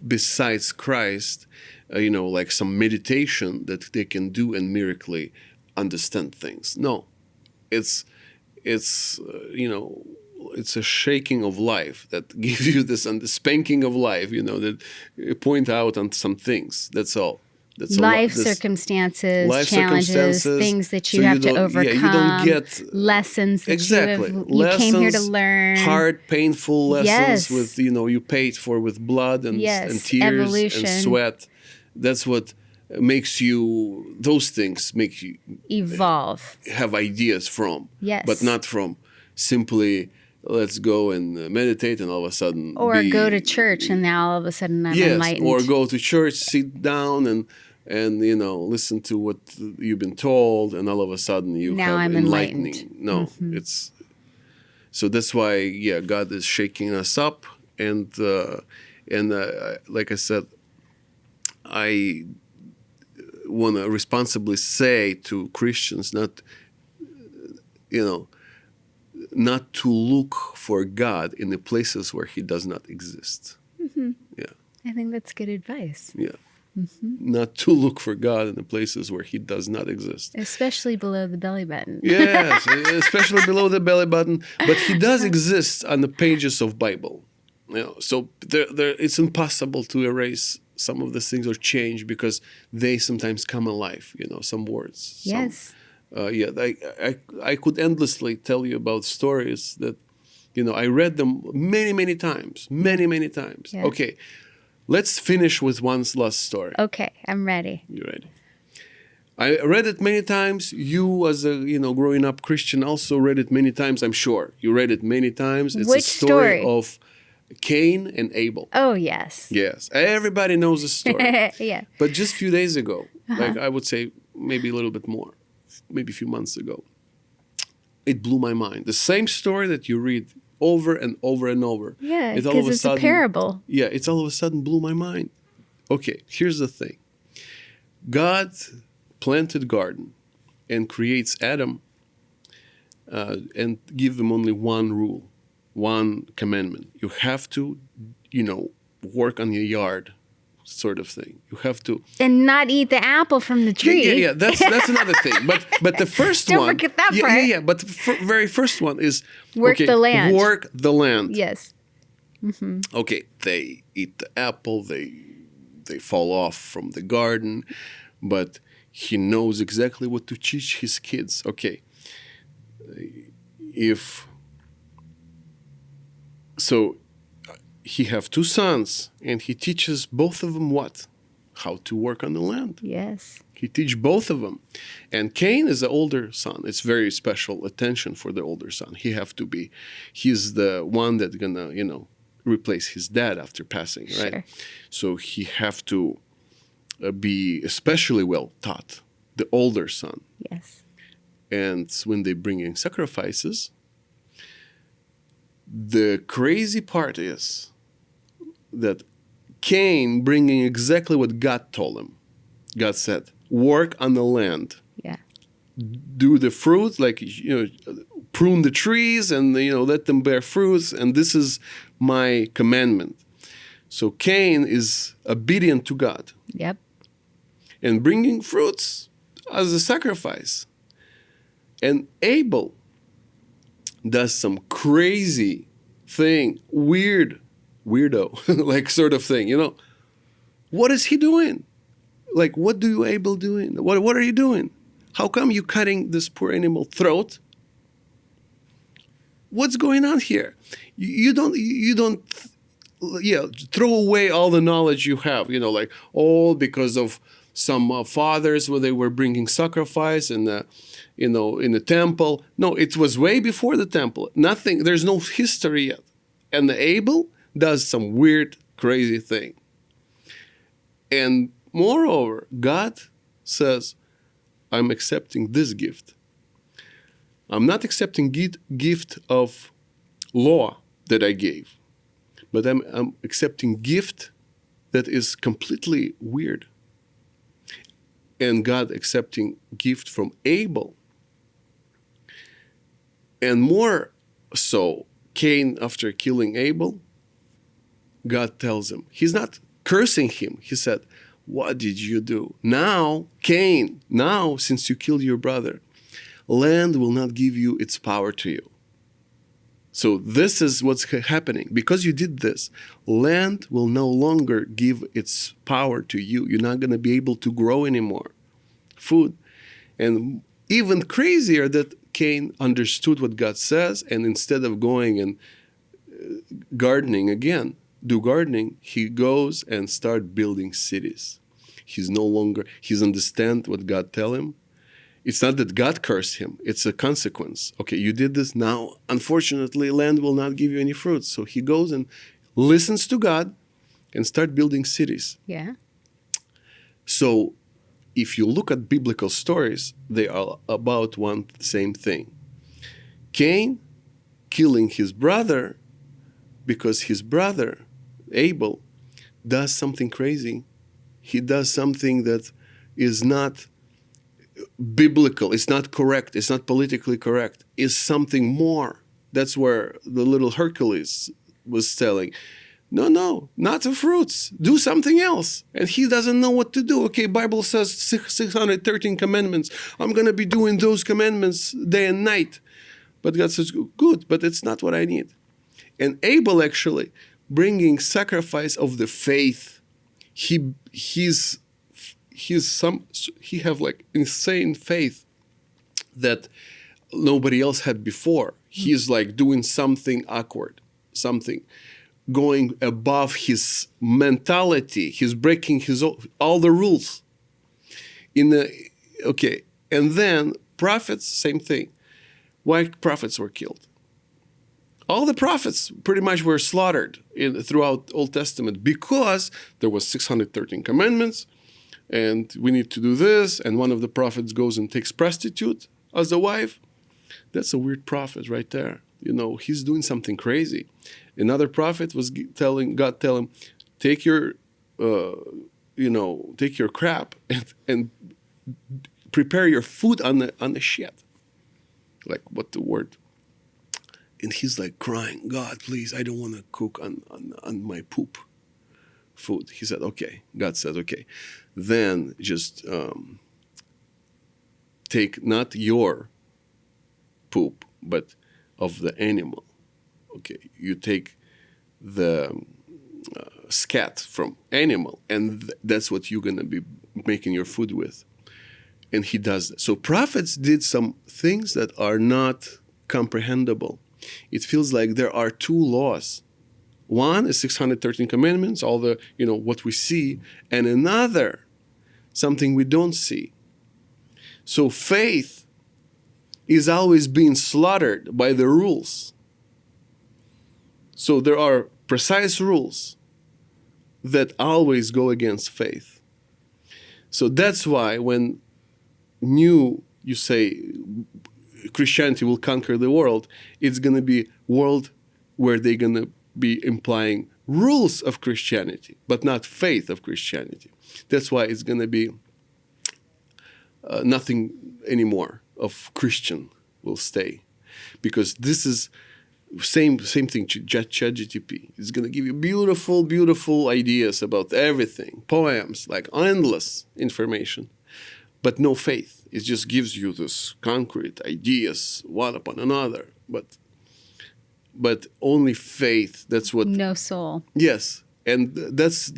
besides Christ, like some meditation that they can do and miraculously understand things. No, it's it's a shaking of life that gives you this, and the spanking of life, that point out on some things. That's all. Life circumstances, challenges, things that you have to overcome. Yeah, you don't get lessons that you lessons, came here to learn. Hard, painful lessons Yes. with you paid for with blood and tears Evolution. and sweat. That's what makes you. Those things make you Evolve. Have ideas from. Yes. But not from simply. Let's go and meditate, and all of a sudden, or go to church, and now all of a sudden I'm enlightened. Or go to church, sit down, and listen to what you've been told, and all of a sudden I'm enlightening. Enlightened. No, it's so that's why God is shaking us up, and like I said, I want to responsibly say to Christians not to look for God in the places where He does not exist. Mm-hmm. Yeah, I think that's good advice. Yeah. Mm-hmm. Not to look for God in the places where He does not exist. Especially below the belly button. Yes, especially below the belly button. But He does exist on the pages of Bible. So it's impossible to erase some of these things or change because they sometimes come alive. Some words. Yes. I could endlessly tell you about stories that, I read them many times. Yeah. Okay. Let's finish with one last story. Okay, I'm ready. You ready? I read it many times. You, as a growing up Christian, also read it many times. I'm sure you read it many times. It's Which a story of Cain and Abel. Oh yes. Yes, everybody knows the story. Yeah. But just a few days ago, like I would say, maybe a little bit more, maybe a few months ago, it blew my mind. The same story that you read over and over and over. Yeah, because it's a parable. Yeah, it's all of a sudden blew my mind. Okay, here's the thing. God planted garden and creates Adam and give him only one rule, one commandment. You have to, work on your yard, sort of thing. You have to. And not eat the apple from the tree. Yeah. That's another thing. But the first Don't one. forget that part. Yeah. But the very first one is Work the land. Work the land. Yes. Mm-hmm. Okay, they eat the apple. They fall off from the garden, but he knows exactly what to teach his kids. Okay, he have two sons, and he teaches both of them what? How to work on the land. Yes. He teach both of them. And Cain is the older son. It's very special attention for the older son. He's the one that's gonna, replace his dad after passing, right? Sure. So he have to be especially well taught, the older son. Yes. And when they bring in sacrifices, the crazy part is that Cain bringing exactly what God told him. God said, work on the land. Yeah. Do the fruit, prune the trees and, let them bear fruits. And this is my commandment. So Cain is obedient to God. Yep. And bringing fruits as a sacrifice. And Abel does some crazy thing, weirdo, sort of thing, What is he doing? What do you Abel doing? What are you doing? How come you cutting this poor animal throat? What's going on here? You don't throw away all the knowledge you have, because of some fathers where they were bringing sacrifice in the temple. No, it was way before the temple. Nothing, there's no history yet. And the Abel does some weird, crazy thing. And moreover, God says, I'm accepting this gift. I'm not accepting gift of law that I gave, but I'm accepting gift that is completely weird. And God accepting gift from Abel. And more so, Cain, after killing Abel, God tells him, he's not cursing him. He said, what did you do? Now, Cain, since you killed your brother, land will not give you its power to you. So this is what's happening. Because you did this, land will no longer give its power to you. You're not going to be able to grow anymore food. And even crazier that Cain understood what God says, and instead of going and gardening again, he goes and start building cities. He's understand what God tell him. It's not that God cursed him. It's a consequence. Okay, you did this. Now, unfortunately, land will not give you any fruits. So he goes and listens to God and start building cities. Yeah. So if you look at biblical stories, they are about one same thing. Cain killing his brother because his brother, Abel, does something crazy. He does something that is not biblical. It's not correct. It's not politically correct. It's something more. That's where the little Hercules was telling, no, not the fruits. Do something else. And he doesn't know what to do. Okay, Bible says 613 commandments. I'm going to be doing those commandments day and night. But God says, good, but it's not what I need. And Abel actually bringing sacrifice of the faith. He have insane faith that nobody else had before. He's doing something awkward, something going above his mentality. He's breaking all the rules. And then prophets, same thing. Why prophets were killed? All the prophets pretty much were slaughtered throughout Old Testament because there was 613 commandments, and we need to do this, and one of the prophets goes and takes prostitute as a wife. That's a weird prophet right there. He's doing something crazy. Another prophet was God tell him, take your take your crap and prepare your food on the shed. Like, what the word? And he's like crying, God, please, I don't want to cook on my poop food. He said, okay. God said, okay. Then just take not your poop, but of the animal. Okay, you take the scat from animal, and that's what you're gonna be making your food with. And he does that. So prophets did some things that are not comprehensible. It feels like there are two laws. One is 613 commandments, all the, what we see, and another, something we don't see. So faith is always being slaughtered by the rules. So there are precise rules that always go against faith. So that's why when you say Christianity will conquer the world, it's going to be a world where they're going to be implying rules of Christianity, but not faith of Christianity. That's why it's going to be nothing anymore of Christian will stay. Because this is same thing, ChatGPT. It's going to give you beautiful, beautiful ideas about everything, poems, like endless information, but no faith. It just gives you this concrete ideas, one upon another, but only faith. That's what. No soul. Yes, and that's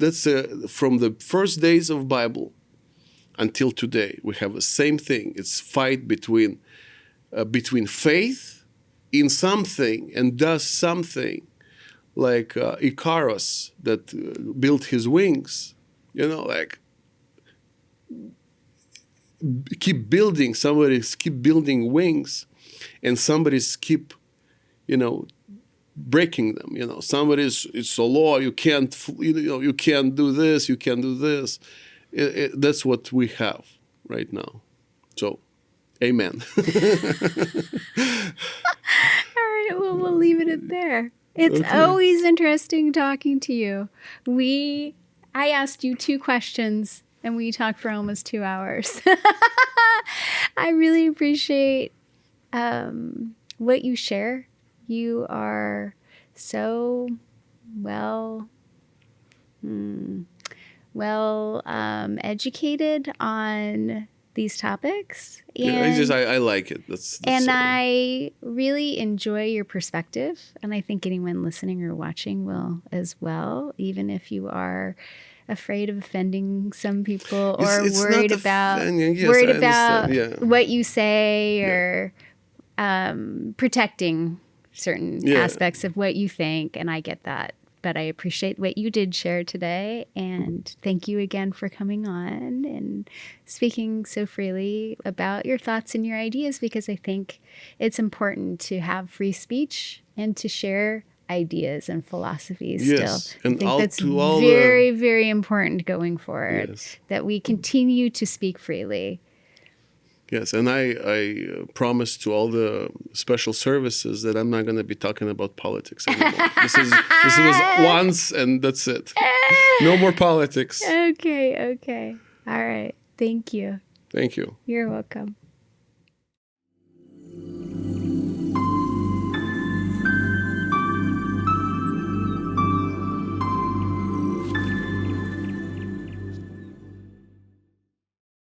from the first days of Bible until today. We have the same thing. It's fight between faith in something and does something, like Icarus that built his wings. Like keep building. Somebody's keep building wings, and somebody's keep, breaking them. Somebody's, it's a law. You can't, you can't do this. You can't do this. That's what we have right now. So, amen. All right, well, we'll leave it at there. It's always interesting talking to you. I asked you 2 questions, and we talked for almost 2 hours. I really appreciate what you share. You are so educated on these topics. And, I like it. And I really enjoy your perspective. And I think anyone listening or watching will as well, even if you are afraid of offending some people or it's worried about what you say or protecting certain aspects of what you think. And I get that. But I appreciate what you did share today. And thank you again for coming on and speaking so freely about your thoughts and your ideas, because I think it's important to have free speech and to share ideas and philosophies still. And I think that's very, very important going forward, that we continue to speak freely. Yes, and I promise to all the special services that I'm not going to be talking about politics anymore. This was once, and that's it. No more politics. Okay. All right. Thank you. Thank you. You're welcome.